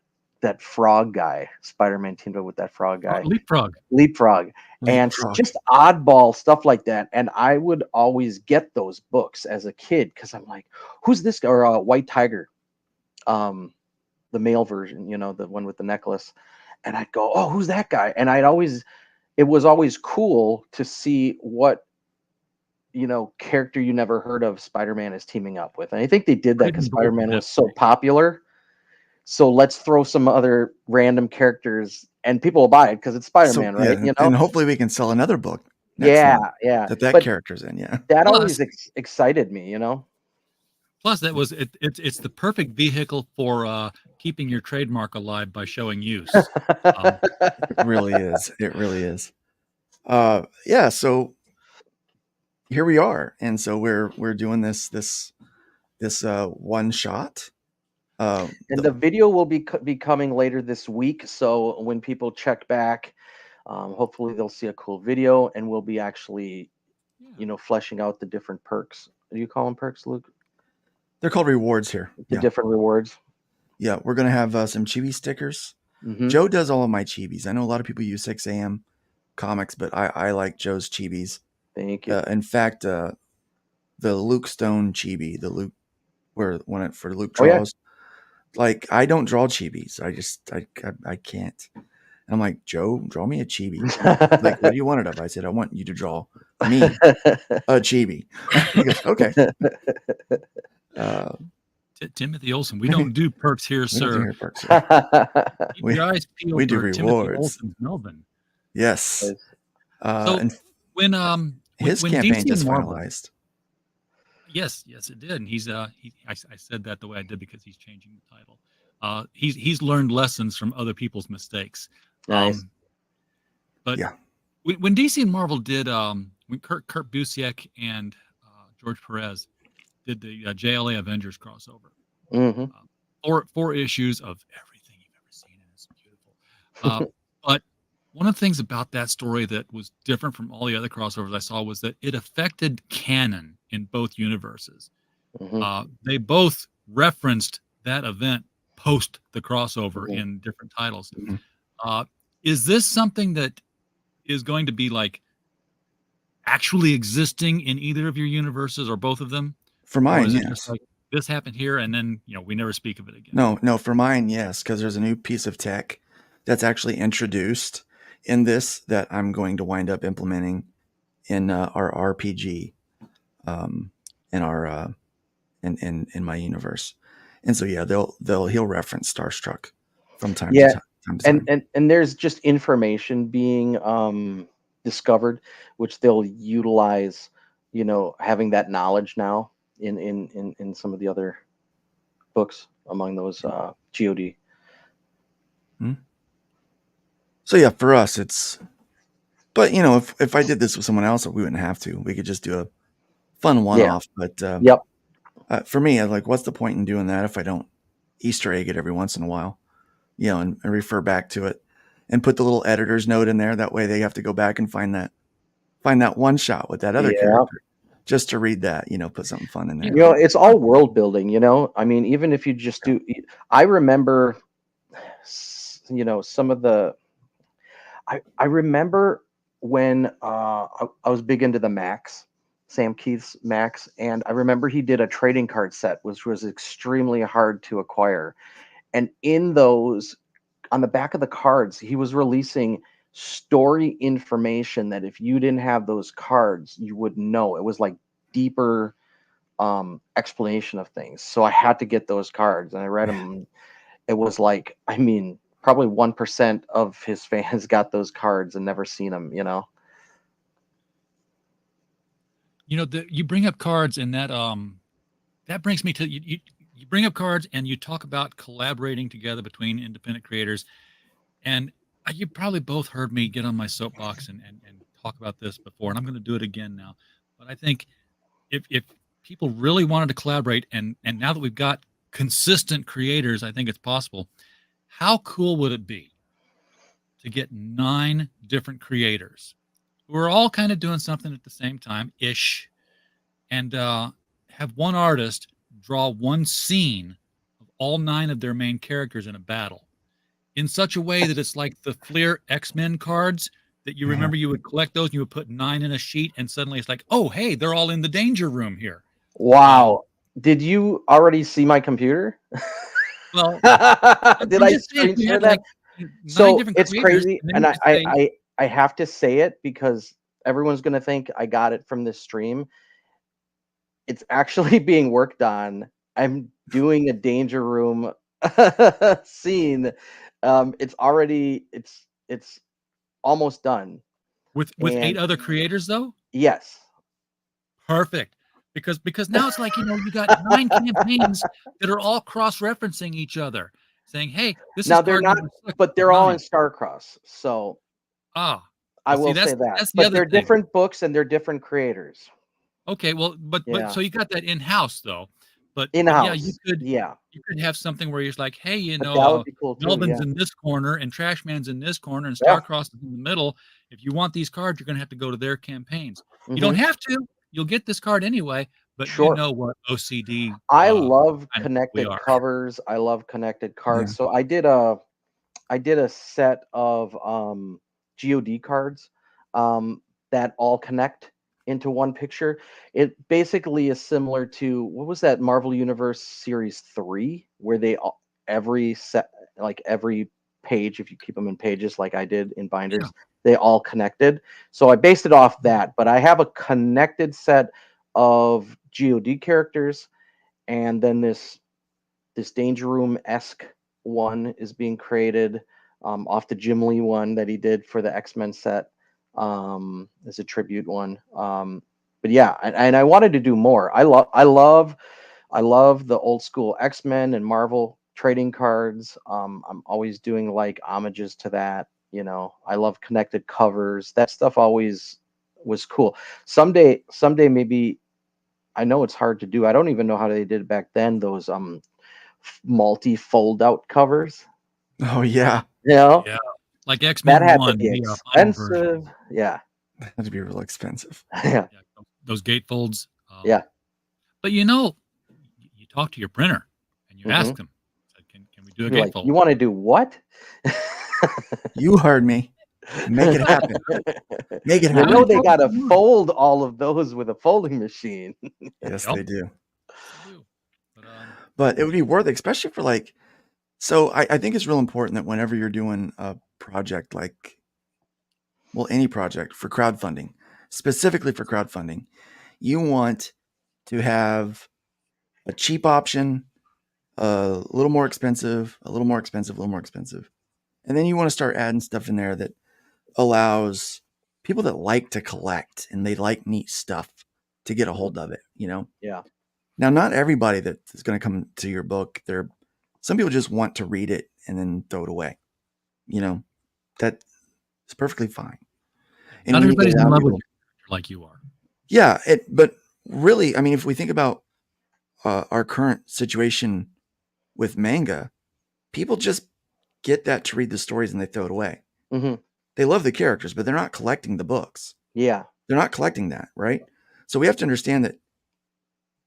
I: frog guy? Spider-Man teamed up with that frog guy. Leapfrog. And just oddball stuff like that. And I would always get those books as a kid, because I'm like, who's this guy? Or White Tiger, the male version, the one with the necklace. And I'd go, oh, who's that guy? And it was always cool to see what, character you never heard of Spider-Man is teaming up with. And I think they did that because Spider-Man was so popular. So let's throw some other random characters, and people will buy it because it's Spider-Man, right?
G: Yeah, and hopefully we can sell another book.
I: Yeah.
G: That character's in. Yeah.
I: That always excited me,
F: Plus, it's the perfect vehicle for keeping your trademark alive by showing use.
G: It really is. It really is. Yeah. So here we are, and so we're doing this one shot.
I: And the video will be coming later this week. So when people check back, hopefully they'll see a cool video, and we'll be actually, fleshing out the different perks. Do you call them perks, Luke?
G: They're called rewards here.
I: The different rewards.
G: Yeah, we're gonna have some chibi stickers. Joe does all of my chibis. I know a lot of people use 6 a.m. comics, but I like Joe's chibis.
I: Thank you.
G: In fact, the Luke Stone chibi, the Luke for Luke draws. Like, I don't draw chibis. I can't. And I'm like, Joe, draw me a chibi. Like, what do you want it of? I said, I want you to draw me a chibi. He goes, okay.
F: Timothy Olsen, we don't do perks here, sir.
G: We do rewards.
F: Melvin.
G: Yes.
F: So when
G: his
F: when
G: campaign
F: DC
G: just
F: Marvel,
G: finalized.
F: Yes, it did. And I said that the way I did because he's changing the title. He's learned lessons from other people's mistakes.
I: Nice.
F: But yeah, when DC and Marvel did, when Kurt Busiek and George Perez did the JLA Avengers crossover, four issues of everything you've ever seen, and it's beautiful. But one of the things about that story that was different from all the other crossovers I saw was that it affected canon in both universes. They both referenced that event post the crossover in different titles. Is this something that is going to be like actually existing in either of your universes or both of them?
G: For
F: Or
G: mine,
F: is it
G: yes.
F: just like this happened here and then we never speak of it again?
G: No, for mine, yes, because there's a new piece of tech that's actually introduced in this that I'm going to wind up implementing in our RPG, in our in my universe. And so yeah, he'll reference Starstruck from time to time.
I: And there's just information being discovered, which they'll utilize, having that knowledge now in some of the other books among those GOD.
G: So yeah, for us it's, but if I did this with someone else, we wouldn't have to. We could just do a fun one-off. But for me, I'm like, what's the point in doing that if I don't Easter egg it every once in a while, and refer back to it and put the little editor's note in there. That way they have to go back and find that one shot with that other character just to read that, put something fun in there.
I: It's all world building, I mean, even if you just do, I remember, some of the, I remember when I was big into the Max, Sam Keith's Max, and I remember he did a trading card set, which was extremely hard to acquire. And in those, on the back of the cards, he was releasing story information that if you didn't have those cards, you wouldn't know. It was like deeper explanation of things. So I had to get those cards, and I read them. It was like, I mean, probably 1% of his fans got those cards and never seen them,
F: You bring up cards, and that brings me to you bring up cards and you talk about collaborating together between independent creators. And you probably both heard me get on my soapbox and talk about this before, and I'm going to do it again now. But I think if people really wanted to collaborate, and now that we've got consistent creators, I think it's possible. How cool would it be to get 9 different creators who are all kind of doing something at the same time-ish, and have one artist draw one scene of all 9 of their main characters in a battle in such a way that it's like the Fleer X-Men cards that you remember you would collect those and you would put 9 in a sheet, and suddenly it's like, oh, hey, they're all in the danger room here.
I: Wow. Did you already see my computer?
F: Well,
I: did I screen share that? So it's crazy. And I have to say it because everyone's going to think I got it from this stream. It's actually being worked on. I'm doing a danger room scene. It's almost done.
F: With 8 other creators though?
I: Yes.
F: Perfect. Because now it's like, you got 9 campaigns that are all cross-referencing each other, saying, hey, this
I: now
F: is
I: they're not, but they're all in Starcross. So I will say that. But they're different books and they're different creators.
F: Okay, well, but so you got that in-house though. But
I: in-house,
F: you could have something where you're like, hey,
I: that would be cool too,
F: Melvin's in this corner and Trashman's in this corner and Starcross is in the middle. If you want these cards, you're going to have to go to their campaigns. You don't have to. You'll get this card anyway, but you know what OCD.
I: I love connected covers. I love connected cards. So I did a set of GOD cards that all connect into one picture. It basically is similar to, what was that Marvel Universe Series 3, where they every page, if you keep them in pages like I did in binders, they all connected. So I based it off that, but I have a connected set of GOD characters, and then this Danger Room-esque one is being created off the Jim Lee one that he did for the X-Men set as a tribute one. But yeah, and I wanted to do more. I love the old school X-Men and Marvel trading cards. I'm always doing like homages to that. I love connected covers. That stuff always was cool. Someday maybe, I know it's hard to do. I don't even know how they did it back then. Those multi fold out covers.
G: Oh yeah.
F: Yeah. like
I: That
F: X-Men
I: had to
F: 1,
I: be
F: the final version.
I: expensive. Yeah.
G: That had to be real expensive.
I: Yeah.
F: Yeah, those gatefolds.
I: Yeah.
F: But you talk to your printer and you ask
I: Mhm.
F: them, can we do a
I: You're like,
F: gatefold?
I: you want to do what?
G: You heard me. Make it happen. Make it
I: You
G: happen.
I: know they got to fold all of those with a folding machine.
G: Yes,
F: Yep.
G: they do.
F: They do.
G: But it would be worth it, especially for like. So I think it's real important that whenever you're doing a project like, well, any project for crowdfunding, specifically for crowdfunding, you want to have a cheap option, a little more expensive, a little more expensive, a little more expensive. And then you want to start adding stuff in there that allows people that like to collect and they like neat stuff to get a hold of it,
I: Yeah.
G: Now, not everybody that is going to come to your book, some people just want to read it and then throw it away. That is perfectly fine. And
F: Not
G: when you get
F: everybody's
G: it
F: in
G: out,
F: love
G: people-
F: with you like you are.
G: Yeah, but really, I mean, if we think about our current situation with manga, people just get that to read the stories and they throw it away.
I: Hmm.
G: They love the characters, but they're not collecting the books.
I: Yeah.
G: They're not collecting that, right? So we have to understand that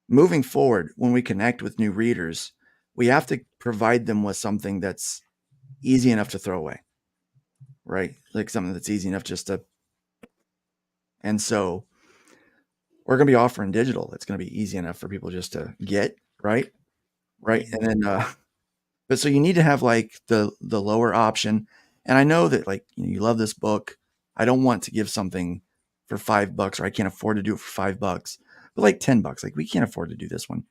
G: moving forward, when we connect with new readers, we have to provide them with something that's easy enough to throw away, right? Like something that's easy enough just to. And so we're going to be offering digital. It's going to be easy enough for people just to get, right? Right. And then, but so you need to have like the lower option. And I know that like, you love this book. I don't want to give something for $5 or I can't afford to do it for $5, but like $10. Like we can't afford to do this one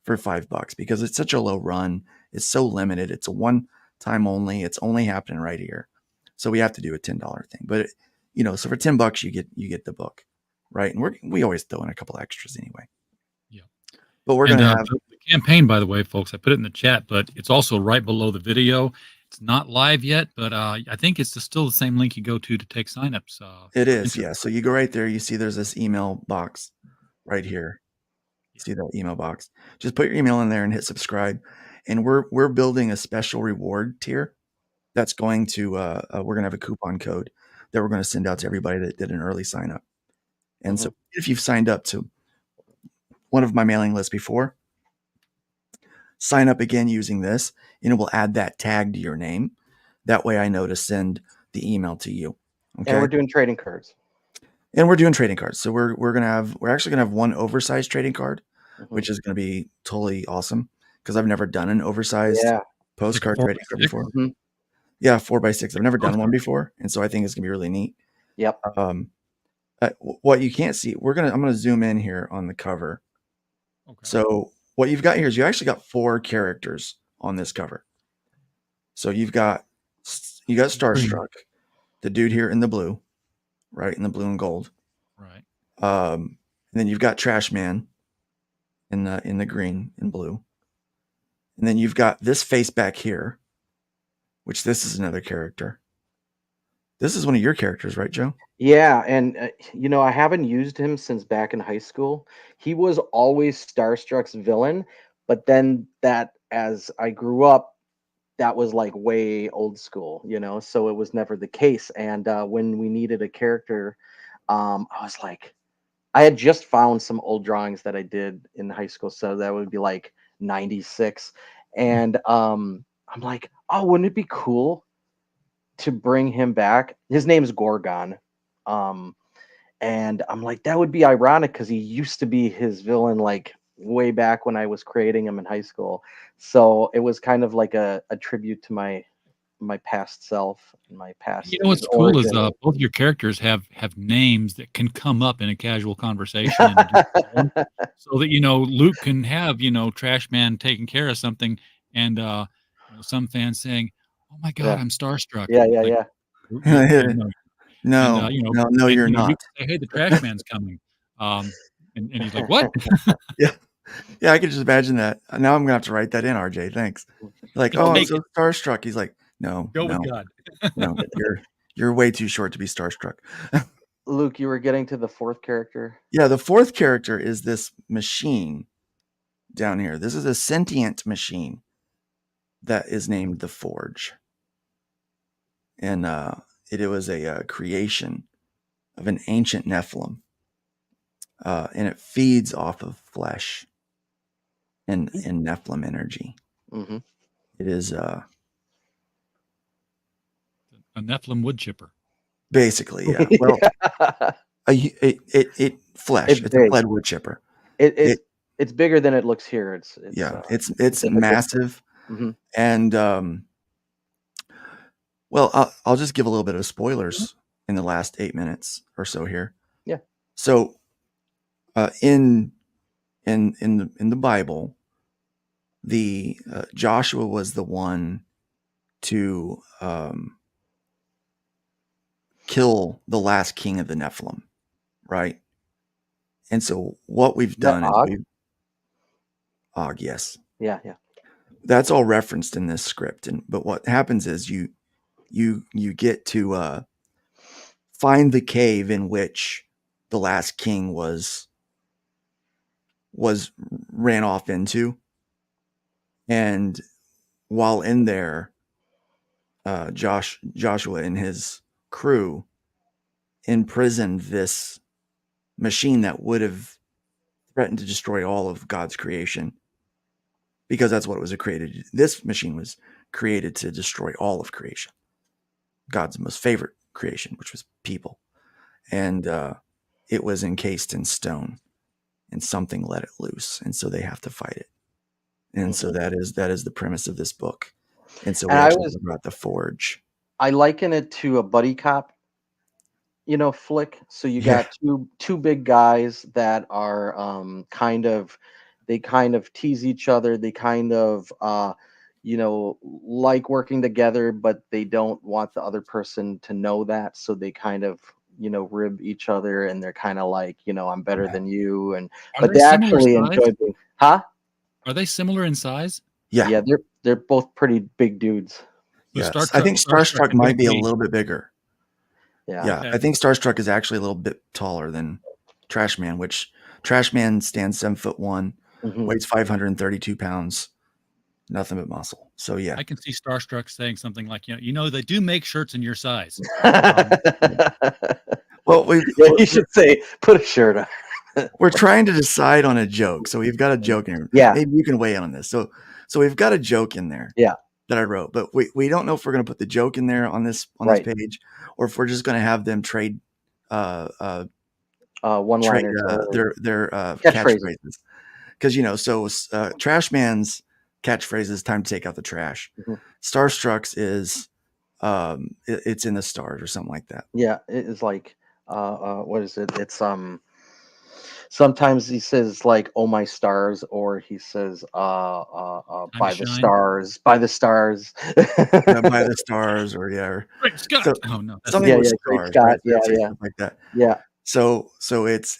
G: for $5 because it's such a low run. It's so limited. It's a one time only. It's only happening right here. So we have to do a $10 thing, but so for $10 you get the book, right? And we always throw in a couple extras anyway.
F: Yeah.
G: But we're going to have
F: the campaign, by the way, folks, I put it in the chat, but it's also right below the video. It's not live yet, but I think it's still the same link you go to take signups.
G: It is, yeah. So you go right there. You see there's this email box right here. See that email box? Just put your email in there and hit subscribe. And we're building a special reward tier that's going to we're going to have a coupon code that we're going to send out to everybody that did an early sign up. And so if you've signed up to one of my mailing lists before, sign up again using this, and it will add that tag to your name. That way I know to send the email to you. Okay.
I: And we're doing trading cards.
G: And we're doing trading cards. So we're actually gonna have one oversized trading card, which is gonna be totally awesome because I've never done an oversized postcard
F: Like
G: trading card before.
I: Mhm.
G: Yeah, 4x6. I've never done one before, and so I think it's gonna be really neat.
I: Yep.
G: What you can't see, I'm gonna zoom in here on the cover.
F: Okay.
G: So what you've got here is you actually got 4 characters on this cover. So you got Starstruck, the dude here in the blue, right, in the blue and gold.
F: Right.
G: And then you've got Trash Man in the green and blue. And then you've got this face back here, which this is another character. This is one of your characters, right, Joe?
I: Yeah, and I haven't used him since back in high school. He was always Starstruck's villain, but then as I grew up, that was like way old school, so it was never the case. And when we needed a character, I was like, I had just found some old drawings that I did in high school, so that would be like 96. And I'm like, oh, wouldn't it be cool to bring him back? His name's Gorgon. And I'm like, that would be ironic because he used to be his villain like way back when I was creating him in high school. So it was kind of like a tribute to my past self and my past.
F: What's cool is both your characters have names that can come up in a casual conversation, so that Luke can have Trash Man taking care of something, and some fans saying, "Oh my God, I'm starstruck."
I: Yeah.
G: No, you're not.
F: Say, hey, the Trash Man's coming, and he's like, "What?"
G: Yeah, I could just imagine that. Now I'm gonna have to write that in, RJ. Thanks. Like, oh, I'm so starstruck. He's like, no,
F: Go with God.
G: No, you're way too short to be starstruck.
I: Luke, you were getting to the 4th character.
G: Yeah, the 4th character is this machine down here. This is a sentient machine that is named the Forge. and it was a creation of an ancient Nephilim, and it feeds off of flesh and Nephilim energy.
I: Mm-hmm.
G: It is
F: A Nephilim wood chipper.
G: basically, yeah. Well, it flesh.
I: It's
G: It's a
I: big.
G: lead wood chipper.
I: It's bigger than it looks here. It's
G: It's massive,
I: Mhm.
G: and well, I'll just give a little bit of spoilers in the last 8 minutes or so here.
I: Yeah.
G: So, in the Bible, the Joshua was the one to kill the last king of the Nephilim, right? And so what we've done is
I: Og?
G: Og, yes.
I: Yeah.
G: That's all referenced in this script, but what happens is you get to find the cave in which the last king was ran off into, and while in there, Joshua and his crew imprisoned this machine that would have threatened to destroy all of God's creation, because that's what it was created. This machine was created to destroy all of creation, God's most favorite creation, which was people. And it was encased in stone, and something let it loose, and so they have to fight it. And so that is the premise of this book. And so we actually talk about the Forge.
I: I liken it to a buddy cop, flick. So you got two big guys that are kind of tease each other. They kind of like working together, but they don't want the other person to know that. So they kind of rib each other, and they're kind of like, I'm better than you, but they actually enjoy being, huh?
F: Are they similar in size?
G: Yeah,
I: they're both pretty big dudes.
G: Yes. I think Starstruck might be a little bit bigger.
I: Yeah.
G: I think Starstruck is actually a little bit taller than Trashman, which Trashman stands 7'1", weighs 532 pounds, nothing but muscle. So yeah,
F: I can see Starstruck saying something like, they do make shirts in your size.
G: Well,
I: you should say, put a shirt on.
G: We're trying to decide on a joke, so we've got a joke in here.
I: Yeah,
G: maybe you can weigh in on this. So we've got a joke in there.
I: Yeah,
G: that I wrote, but we don't know if we're going to put the joke in there on this page, or if we're just going to have them trade
I: one-liners,
G: their catchphrases. Because Trashman's catchphrase is "time to take out the trash." Starstruck's is it's in the stars or something like that.
I: Yeah, it is like what is it? It's sometimes he says like, "Oh my stars," or he says by the stars, by the stars.
G: By the stars, or
F: Great Scott.
G: So,
F: oh no,
G: something with stars,
I: Great Scott.
G: right?
I: Yeah,
G: like that.
I: Yeah.
G: So it's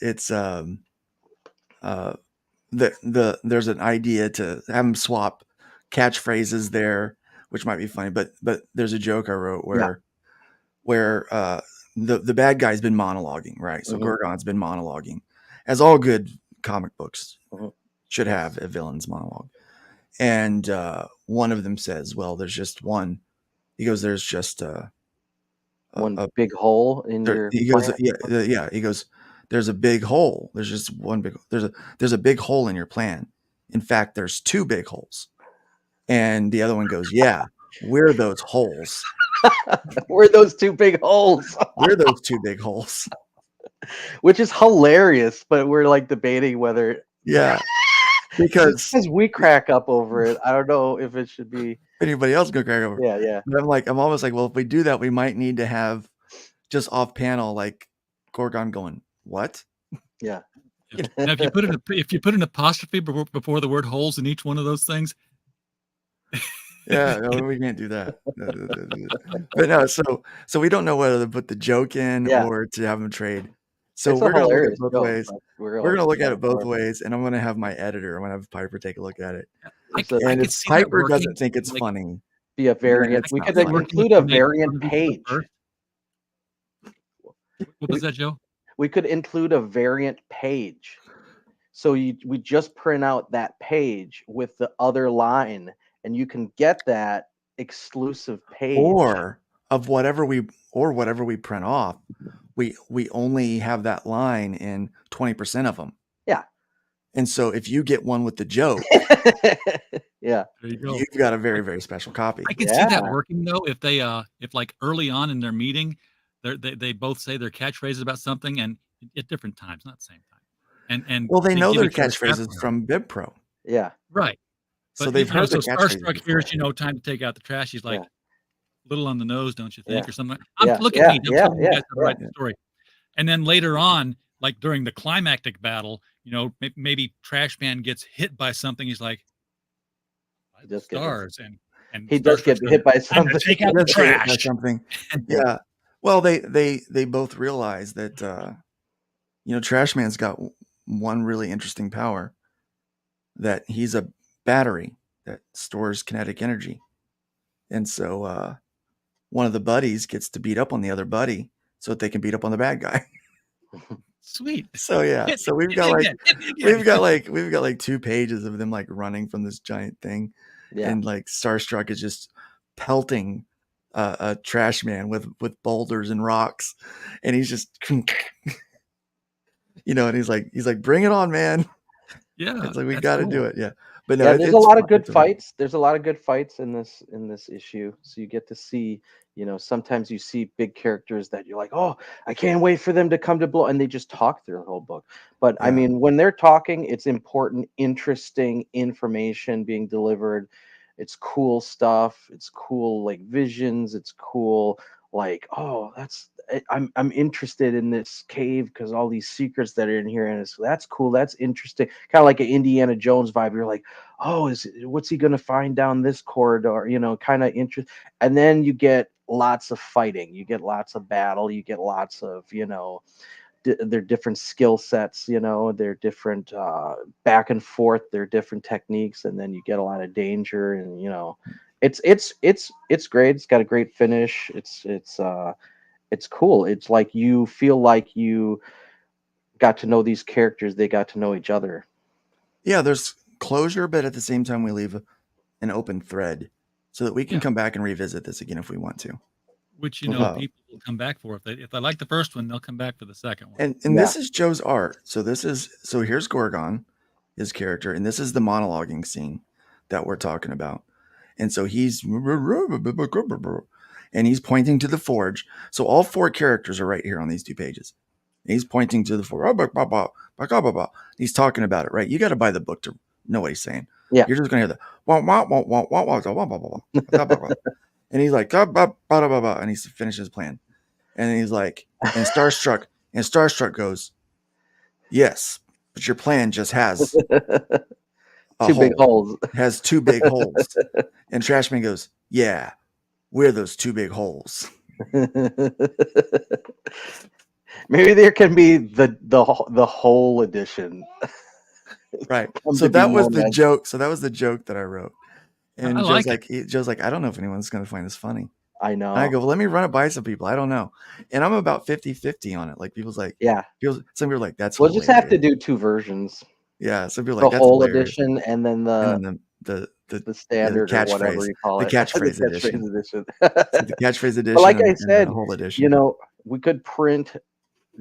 G: there's an idea to have them swap catchphrases there, which might be funny, but there's a joke I wrote where the bad guy's been monologuing, right? So Gorgon's been monologuing, as all good comic books should have a villain's monologue. And one of them says, well, there's just one. He goes, there's just
I: one big hole in your.
G: He goes, yeah. He goes, there's a big hole. There's just one big. There's a big hole in your plan. In fact, there's two big holes. And the other one goes, yeah, we're those holes.
I: We're those two big holes.
G: We're those two big holes.
I: Which is hilarious, but we're like debating whether.
G: Yeah. Because
I: we crack up over it. I don't know if it should be
G: anybody else gonna crack over.
I: Yeah.
G: But I'm almost like, well, if we do that, we might need to have just off panel like Gorgon going, what?
I: Yeah.
F: Now, if you put an apostrophe before the word holes in each one of those things.
G: Yeah, no, we can't do that. But no, so we don't know whether to put the joke in or to have them trade. So we're going to look at it both ways. We're going to look at it both ways, and I'm going to have my editor. I'm going to have Piper take a look at it. And if Piper doesn't think it's funny,
I: be a variant. We could include a variant page.
F: What was that, Joe?
I: We could include a variant page. So we just print out that page with the other line, and you can get that exclusive page.
G: Or of whatever we print off, we only have that line in 20% of them.
I: Yeah.
G: And so if you get one with the joke,
I: yeah,
F: There you go.
G: you've got a very, very special copy.
F: I can see that working though. If they, if like early on in their meeting, they both say their catchphrases about something, and at different times, not the same time. And
G: well, they know
F: give
G: their
F: each other
G: catchphrases
F: crap.
G: from BibPro.
I: Yeah.
F: Right.
G: So
F: But,
G: they've
F: you know,
G: heard
F: so
G: the catchphrases
F: Starstruck hears,
G: before.
F: you know, time to take out the trash. He's like,
I: Yeah.
F: little on the nose, don't you think,
I: Yeah.
F: or something?
I: Yeah.
F: Look at
I: Yeah.
F: me. I'm
I: Yeah.
F: telling you
I: Yeah.
F: guys how to write the story. And then later on, like during the climactic battle, you know, maybe Trash Man gets hit by something. He's like,
I: He does
F: stars, and
I: He does get
F: Starstruck's
I: hit by
F: "Time to
I: something.
F: take out
G: He
F: the
G: does get hit by
F: trash.
G: something. Yeah. Well, they both realize that you know, Trash Man's got one really interesting power, that he's a battery that stores kinetic energy. And so one of the buddies gets to beat up on the other buddy so that they can beat up on the bad guy.
F: Sweet.
G: So yeah. So we've got like 2 pages of them like running from this giant thing.
I: Yeah.
G: And like Starstruck is just pelting a Trash Man with boulders and rocks, and he's just you know, and he's like bring it on, man.
F: Yeah,
G: It's like we
F: that's
G: got to
F: cool.
G: do it. Yeah. But no,
I: Yeah, there's a
G: it's
I: lot of
G: fun.
I: good
G: It's a lot.
I: fights. There's a lot of good fights in this issue. So you get to see, you know, sometimes you see big characters that you're like, oh, I can't wait for them to come to blow, and they just talk through the whole book. But I
G: Yeah.
I: mean, when they're talking, it's important, interesting information being delivered. It's cool stuff. It's cool like visions. It's cool like, oh, I'm interested in this cave because all these secrets that are in here, and that's cool. That's interesting. Kind of like an Indiana Jones vibe. You're like, oh, what's he gonna find down this corridor? You know, kind of interest. And then you get lots of fighting. You get lots of battle. You get lots of, you know, their different skill sets. You know, their different back and forth. Their different techniques, and then you get a lot of danger. And you know, it's great. It's got a great finish. It's cool. It's like you feel like you got to know these characters. They got to know each other.
G: Yeah, there's closure, but at the same time we leave an open thread so that we can come back and revisit this again if we want to.
F: Which, you know, people will come back for. If they like the first one, they'll come back for the second one.
G: And this is Joe's art. So here's Gorgon, his character, and this is the monologuing scene that we're talking about. And so he's pointing to the forge. So all 4 characters are right here on these 2 pages. And he's pointing to the forge. He's talking about it, right? You got to buy the book to know what he's saying.
I: Yeah.
G: You're just going to hear the and he's like, and he finishes his plan. And he's like, and Starstruck goes, yes, but your plan just has
I: 2 big holes.
G: Has 2 big holes. And Trashman goes, yeah, we're those 2 big holes.
I: Maybe there can be the whole edition.
G: Right. So that was the joke. So that was the joke that I wrote. And Joe's like, I don't know if anyone's going to find this funny.
I: I know.
G: And I go, well, let me run it by some people. I don't know. And I'm about 50-50 on it. Like people's like,
I: yeah.
G: Some people are like, that's
I: we'll just have to do 2 versions.
G: Yeah. Some people are like,
I: the
G: that's
I: whole
G: hilarious.
I: edition and then the standard or whatever you call it.
G: The catchphrase edition.
I: So
G: the catchphrase edition.
I: But like I said,
G: the whole edition.
I: You know, we could print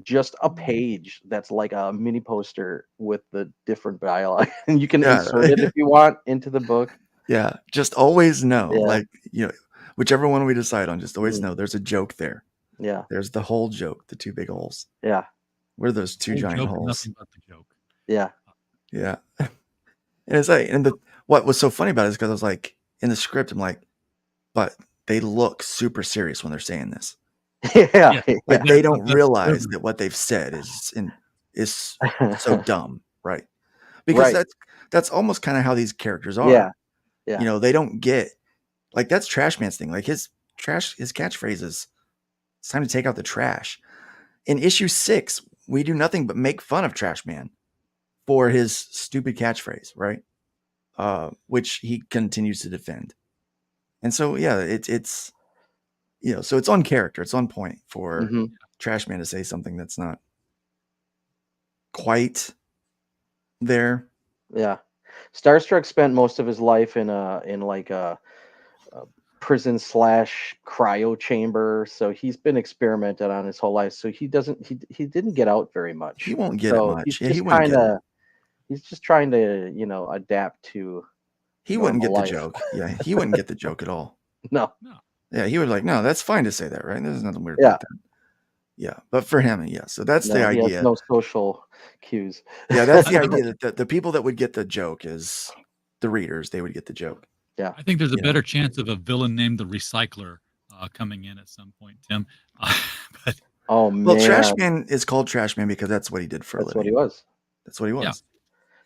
I: just a page that's like a mini poster with the different dialogue, and you can insert it if you want into the book.
G: Yeah, just always know, like, you know, whichever one we decide on, just always know there's a joke there.
I: Yeah,
G: there's the whole joke, the 2 big holes.
I: Yeah,
G: we're those 2 giant holes.
F: Nothing but the joke.
I: Yeah,
G: yeah. And it's like, and what was so funny about it is because I was like, in the script, I'm like, but they look super serious when they're saying this.
I: Yeah,
G: like they don't realize that what they've said is so dumb, right? Because that's almost kind of how these characters are.
I: Yeah.
G: You know, they don't get, like, that's Trash Man's thing. Like his catchphrase is, it's time to take out the trash. In issue 6, we do nothing but make fun of Trash Man for his stupid catchphrase, right? Which he continues to defend. And so, yeah, it's you know, so it's on character, it's on point for Trash Man to say something that's not quite there.
I: Yeah. Starstruck spent most of his life in like a prison / cryo chamber. So he's been experimented on his whole life. So he didn't get out very much.
G: He won't get it
I: So
G: much.
I: he's
G: Yeah, he
I: just
G: wouldn't
I: kind
G: get it.
I: of he's just trying to, adapt to
G: He wouldn't get
I: normal
G: the
I: life.
G: joke. Yeah, he wouldn't get the joke at all.
I: No.
G: Yeah, he would like, no, that's fine to say that, right? There's nothing weird
I: Yeah.
G: about that. Yeah, but for him, yeah. So that's the
I: No, he has
G: idea.
I: no social cues.
G: Yeah, that's the idea that the people that would get the joke is the readers. They would get the joke.
I: Yeah.
F: I think there's a
G: You know.
F: better chance of a villain named the Recycler coming in at some point, Tim. But
I: Oh man.
G: Well, Trash Man is called Trash Man because that's what he did for a
I: That's
G: living.
I: what he was.
G: That's what he was.
F: Yeah.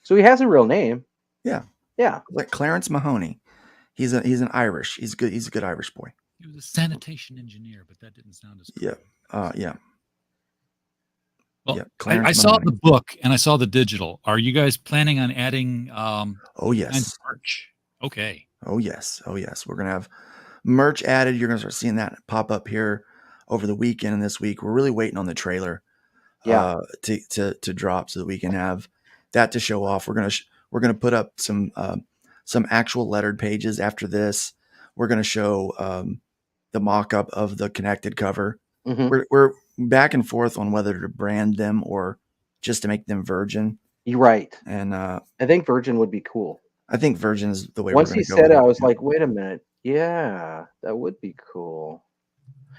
I: So he has a real name.
G: Yeah.
I: Yeah.
G: Like Clarence Mahoney. He's an Irish. He's good. He's a good Irish boy.
F: he was a sanitation engineer, but that didn't sound as good.
G: Yeah. Yeah.
F: Well,
G: Yeah,
F: I
G: Clarence
F: saw
G: Mahoney.
F: the book and I saw the digital. Are you guys planning on adding
G: Oh yes.
F: kinds of merch? Okay.
G: Oh yes. Oh yes. We're gonna have merch added. You're gonna start seeing that pop up here over the weekend and this week. We're really waiting on the trailer to drop so that we can have that to show off. We're gonna put up some actual lettered pages after this. We're gonna show the mock-up of the connected cover.
I: Mhm.
G: We're back and forth on whether to brand them or just to make them Virgin.
I: You're right.
G: And
I: I think Virgin would be cool.
G: I think Virgin is the way
I: Once
G: we're
I: he
G: going to go.
I: said
G: with
I: it, I was like, wait a minute. Yeah, that would be cool.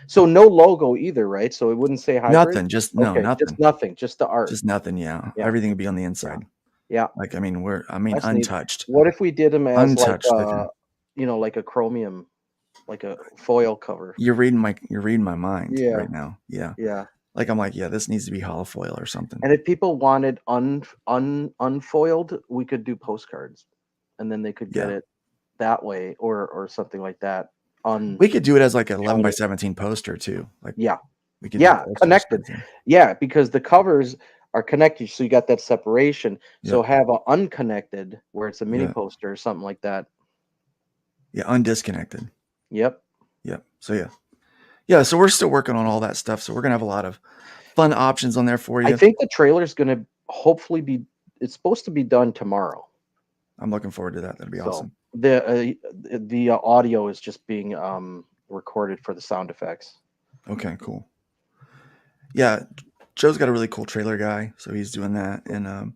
I: So no logo either, right? So it wouldn't say hybrid?
G: nothing. Just
I: Okay,
G: nothing.
I: just nothing. Just the art.
G: Just nothing. Yeah.
I: Yeah.
G: Everything would be on the inside.
I: Yeah.
G: Like, I mean,
I: That's neat.
G: untouched.
I: What if we did them as
G: Untouched,
I: like like a chromium, like a foil cover?
G: You're reading my mind
I: Yeah.
G: right now. Yeah.
I: Yeah.
G: Like, I'm like, yeah, this needs to be holofoil or something.
I: And if people wanted unfoiled, we could do postcards, and then they could get
G: Yeah.
I: it that way, or something like that.
G: We could do it as like an 11 by 17 poster too. Like,
I: Yeah.
G: we could do
I: Yeah,
G: posters
I: connected.
G: or something.
I: Yeah, because the covers are connected, so you got that separation. So have a unconnected where it's a mini
G: Yeah.
I: poster or something like that.
G: Yeah. Undisconnected.
I: Yep.
G: Yep. So yeah. Yeah. So we're still working on all that stuff. So we're going to have a lot of fun options on there for you.
I: I think the trailer's going to hopefully be. It's supposed to be done tomorrow.
G: I'm looking forward to that. That'd be awesome.
I: The audio is just being recorded for the sound effects.
G: Okay, cool. Yeah, Joe's got a really cool trailer guy, so he's doing that, and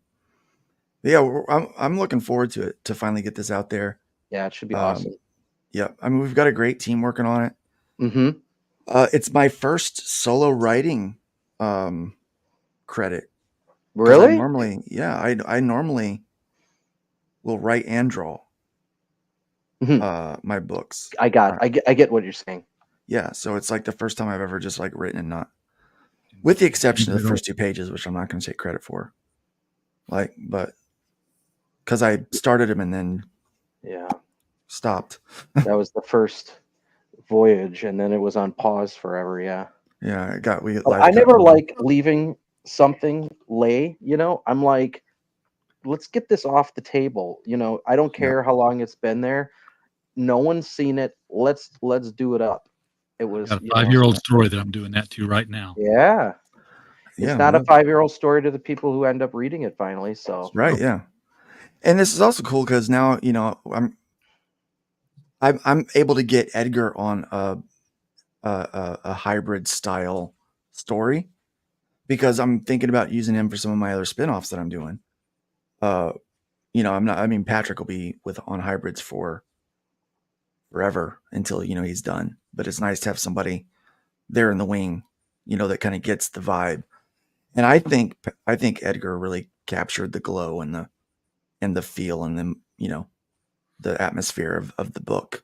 G: yeah, I'm looking forward to it to finally get this out there.
I: Yeah, it should be awesome.
G: Yeah, I mean we've got a great team working on it.
I: Mm-hmm.
G: It's my first solo writing credit. 'Cause
I: Really?
G: I normally will write and draw
I: Mhm.
G: my books.
I: I get what you're saying.
G: Yeah, so it's like the first time I've ever just like written and not, with the exception of the first 2 pages, which I'm not going to take credit for. Like, but because I started them and then
I: Yeah,
G: stopped.
I: that was the first voyage, and then it was on pause forever. Yeah.
G: Yeah,
I: I never like leaving something lay, I'm like, let's get this off the table. I don't care how long it's been there. No one's seen it. Let's do it up. It was
F: Got a 5-year-old story that I'm doing that to right now.
I: Yeah.
G: Yeah,
I: It's not a 5-year-old story to the people who end up reading it finally. So
G: right, yeah. And this is also cool because now I'm able to get Edgar on a hybrid style story because I'm thinking about using him for some of my other spinoffs that I'm doing. Patrick will be on hybrids for forever until he's done. But it's nice to have somebody there in the wing, that kind of gets the vibe. And I think Edgar really captured the glow and the feel and the atmosphere of the book.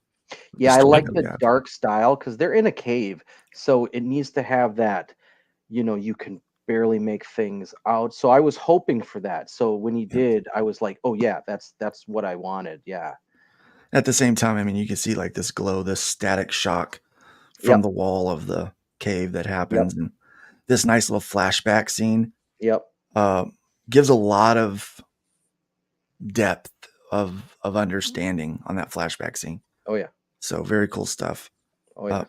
I: yeah, I
G: story
I: like
G: that we
I: the
G: have.
I: dark style because they're in a cave. So it needs to have that, you can barely make things out. So I was hoping for that. So when he did, I was like, oh yeah, that's what I wanted. Yeah.
G: At the same time, I mean, you can see like this glow, this static shock from the wall of the cave that happens, and this nice little flashback scene.
I: Yep.
G: Gives a lot of depth of understanding on that flashback scene.
I: Oh yeah.
G: So very cool stuff.
I: Oh yeah.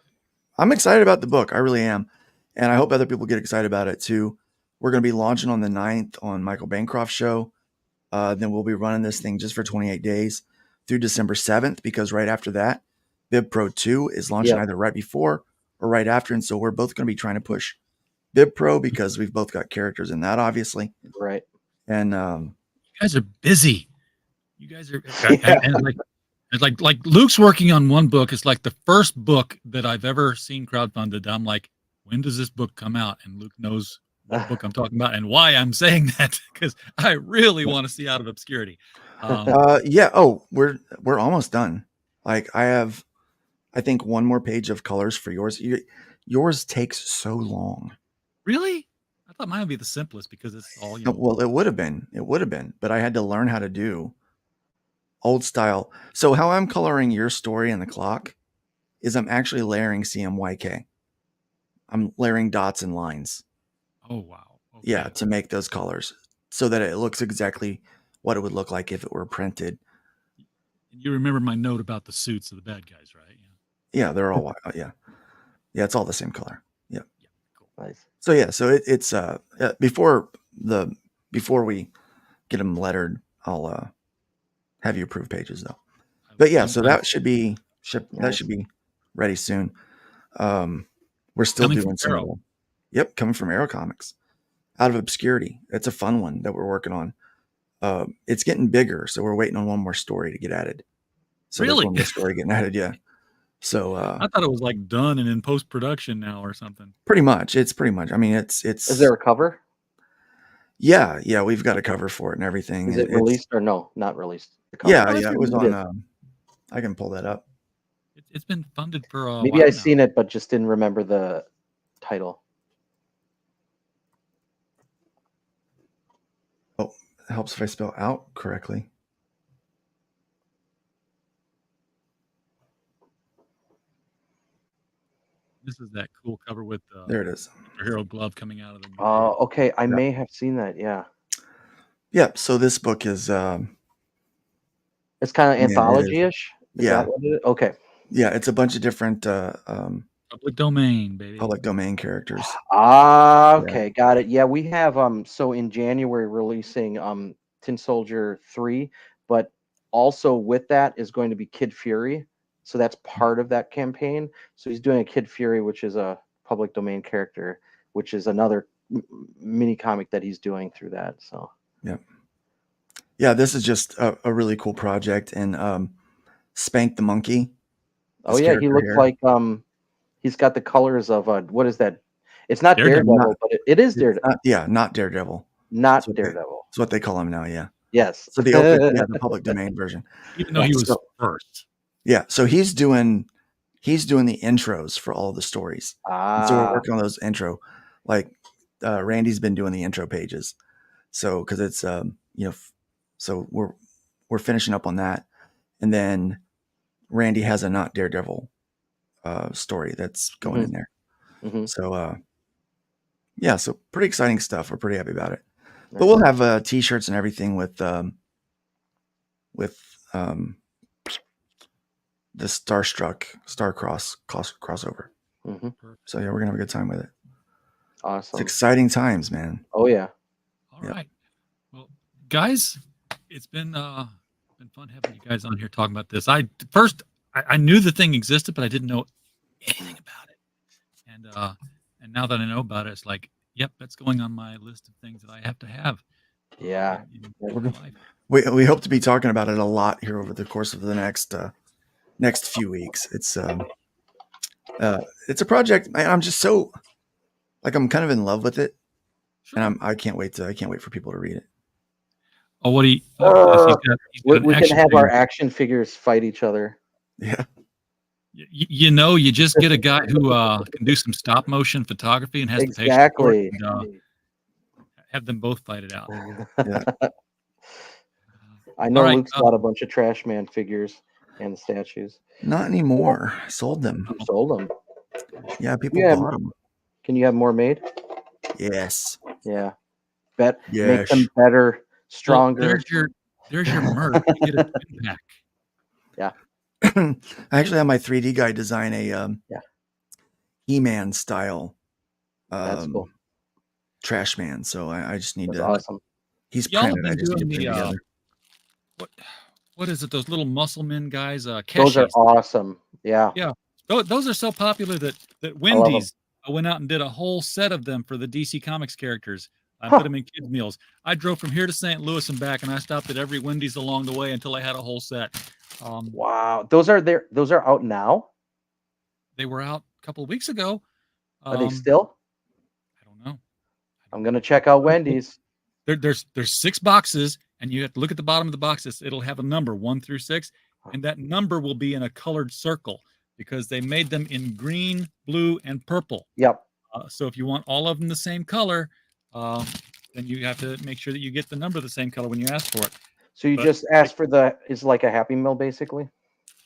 G: I'm excited about the book. I really am. And I hope other people get excited about it too. We're going to be launching on the 9th on Michael Bancroft's show. Then we'll be running this thing just for 28 days through December 7th, because right after that, Bib Pro 2 is launching
I: Yep.
G: either right before or right after. And so we're both going to be trying to push Bib Pro because we've both got characters in that, obviously.
I: Right.
G: And
F: You guys are busy. You guys are,
I: Yeah.
F: and like Luke's working on one book. It's like the first book that I've ever seen crowdfunded. I'm like, when does this book come out? And Luke knows what book I'm talking about and why I'm saying that, because I really want to see Out of Obscurity.
G: yeah. Oh, we're almost done. Like I think one more page of colors for yours. Yours takes so long.
F: Really? I thought mine would be the simplest because it's all you.
G: Well, it would have been, but I had to learn how to do old style. So how I'm coloring your story in the clock is I'm actually layering CMYK. I'm layering dots and lines.
F: Oh, wow. Okay.
G: Yeah, to make those colors so that it looks exactly what it would look like if it were printed.
F: You remember my note about the suits of the bad guys, right?
G: Yeah, they're all white. Yeah, it's all the same color. Yeah.
F: Cool.
I: Nice.
G: So yeah, so it's before we get them lettered, I'll have you approve pages though. But yeah, so that should be ready soon. We're still
F: Coming
G: doing
F: from Arrow.
G: some. Yep, coming from Arrow Comics. Out of Obscurity. It's a fun one that we're working on. It's getting bigger, so we're waiting on one more story to get added. So there's
F: Really?
G: one more story getting added, yeah. So
F: I thought it was like done and in post production now or something.
G: pretty much. I mean, it's.
I: Is there a cover?
G: Yeah, we've got a cover for it and everything.
I: Is it
G: It's-
I: released or no? Not released. The cover.
G: Yeah,
F: Oh,
G: it was
I: it
G: on.
I: is.
G: I can pull that up.
F: It's been funded for a
I: Maybe
F: while
I: I've
F: now.
I: seen it, but just didn't remember the title.
G: Oh, it helps if I spell out correctly.
F: This is that cool cover with the
G: There it is.
F: superhero glove coming out of the.
I: Oh, okay. I may have seen that. Yeah.
G: Yeah. So this book is.
I: It's kind of
G: Yeah, it is.
I: anthology-ish. Is
G: Yeah.
I: that what it is? Okay.
G: Yeah, it's a bunch of different
F: Public domain, baby.
G: public domain characters.
I: Ah, okay, got it. Yeah, we have so in January releasing Tin Soldier 3, but also with that is going to be Kid Fury. So that's part of that campaign. So he's doing a Kid Fury, which is a public domain character, which is another mini comic that he's doing through that. So
G: Yeah, this is just a really cool project. And Spank the Monkey.
I: oh
G: this
I: yeah, he
G: character
I: looks
G: here.
I: like he's got the colors of what is that? It's not
F: Daredevil.
I: Daredevil, but it is Daredevil.
G: Not Daredevil.
I: Not
G: That's what they-
I: Daredevil.
G: That's what they call him now. Yeah.
I: Yes.
G: So the public domain version.
F: Even though he was
G: So-
F: first.
G: Yeah. So he's doing the intros for all the stories. And so we're working on those intro, like Randy's been doing the intro pages. So because it's so we're finishing up on that, and then Randy has a Not Daredevil story that's going in there.
I: Mhm.
G: So yeah, so pretty exciting stuff. We're pretty happy about it. But we'll have t-shirts and everything with the Starcross crossover.
I: Mhm.
G: So yeah, we're gonna have a good time with it. It's
I: Awesome.
G: exciting times, man.
I: Oh yeah.
F: All
G: Yeah.
F: right. Well, guys, it's been fun having you guys on here talking about this. I knew the thing existed, but I didn't know anything about it. And now that I know about it, it's like, yep, that's going on my list of things that I have to have.
I: Yeah.
F: in my life.
G: We hope to be talking about it a lot here over the course of the next few weeks. It's a project. I'm just so I'm kind of in love with it,
F: Sure.
G: and I can't wait for people to read it.
F: Oh, what do you? He's got
I: We
F: an
I: can
F: action
I: have our
F: figure.
I: action figures fight each other.
G: Yeah,
F: You just get a guy who can do some stop motion photography and has the patience for it,
I: Exactly.
F: and, have them both fight it out.
G: yeah.
I: I know
F: All right,
I: Luke's got a bunch of Trash Man figures and statues.
G: Not anymore. I sold them.
I: You sold them.
G: Yeah, people
I: Yeah.
G: bought them.
I: Can you have more made?
G: Yes.
I: Yeah. Make
G: Yes.
I: them better,
F: Well,
I: stronger.
F: there's your merch. You get a twin pack.
G: I actually have my 3D guy design a
I: Yeah.
G: He-Man style
I: That's cool.
G: Trash Man. So I just need
I: That's
G: to.
I: awesome.
G: He's
F: Y'all have
G: printed. I
F: been
G: just need to
F: doing
G: put it
F: the,
G: together.
F: What is it? Those little muscle men guys?
I: Those are
F: Keshies.
I: awesome. Yeah.
F: Yeah. Those are so popular that
I: I love 'em.
F: Wendy's went out and did a whole set of them for the DC Comics characters. I
I: Huh.
F: put them in kids' meals. I drove from here to St. Louis and back, and I stopped at every Wendy's along the way until I had a whole set.
I: Wow. Those are out now?
F: They were out a couple of weeks ago.
I: Are they still?
F: I don't know.
I: I'm gonna check out Wendy's.
F: There's 6 boxes, and you have to look at the bottom of the boxes. It'll have a number 1 through 6, and that number will be in a colored circle because they made them in green, blue, and purple.
I: Yep.
F: So if you want all of them the same color, then you have to make sure that you get the number the same color when you ask for it.
I: So you just ask for it's like a Happy Meal, basically?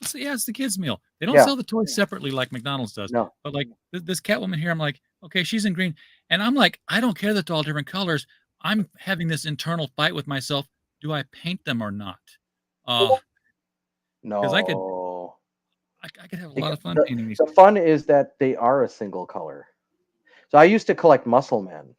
F: So yeah, it's the kids' meal. They don't
I: Yeah.
F: sell the toys separately like McDonald's does.
I: No.
F: But like this Catwoman here, I'm like, okay, she's in green. And I'm like, I don't care that they're all different colors. I'm having this internal fight with myself. Do I paint them or not?
I: No.
F: Because I could have a lot of fun painting these.
I: The fun is that they are a single color. So I used to collect Muscle Men,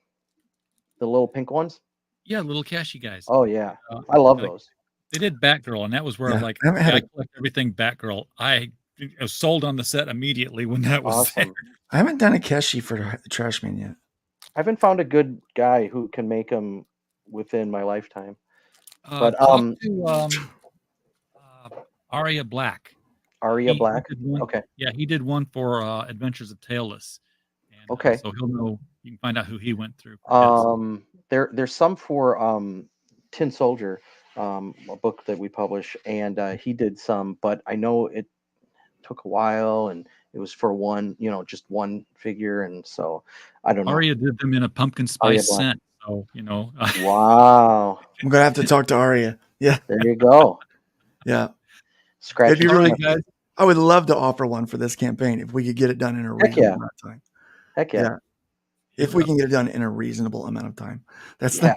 I: the little pink ones.
F: Yeah, little cashy guys.
I: Oh yeah, I love
F: like,
I: those.
F: They did Batgirl, and that was where
G: Yeah,
F: like
G: I haven't had
F: I
G: a-
F: collect everything Batgirl. I was sold on the set immediately when that was
I: Awesome.
F: there.
G: I haven't done a Keshi for the Trash Man yet.
I: I haven't found a good guy who can make them within my lifetime. But
F: Talk to Aria Black.
I: Aria
F: He
I: Black.
F: did one-
I: Okay.
F: Yeah, he did one for Adventures of Tailless. And,
I: Okay.
F: so he'll know. You can find out who he went through. for his.
I: There's some for Tin Soldier, a book that we publish, and he did some, but I know it took a while, and it was for one, just one figure, and so I don't know.
F: Aria did them in a pumpkin
I: Aria
F: spice
I: Black.
F: scent. So
I: Wow.
G: I'm gonna have to talk to Aria. Yeah,
I: There you go.
G: yeah.
I: Scratch.
G: It'd be
F: All
G: really
F: right, guys.
G: I would love to offer one for this campaign if we could get it done in a
I: Heck
G: reasonable
I: yeah.
G: amount of time.
I: Heck yeah.
G: Yeah. If we can get it done in a reasonable amount of time. That's
I: Yeah.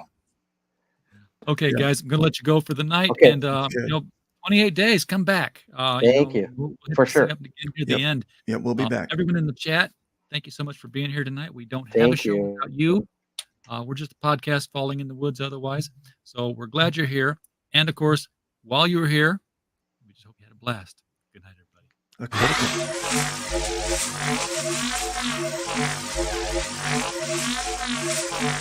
F: Okay,
G: Yeah.
F: guys, I'm gonna let you go for the night,
I: Okay.
F: and
G: Good.
F: 28 days. Come back.
I: Thank you.
F: We'll hit
I: For
F: this thing
I: sure.
F: up again near the
G: Yep.
F: end.
G: Yeah, we'll be back.
F: Everyone in the chat, thank you so much for being here tonight. We don't have a
I: Thank
F: show
I: you.
F: without you. We're just a podcast falling in the woods otherwise. So we're glad you're here. And of course, while you were here, we just hope you had a blast. Good night, everybody.
G: Okay.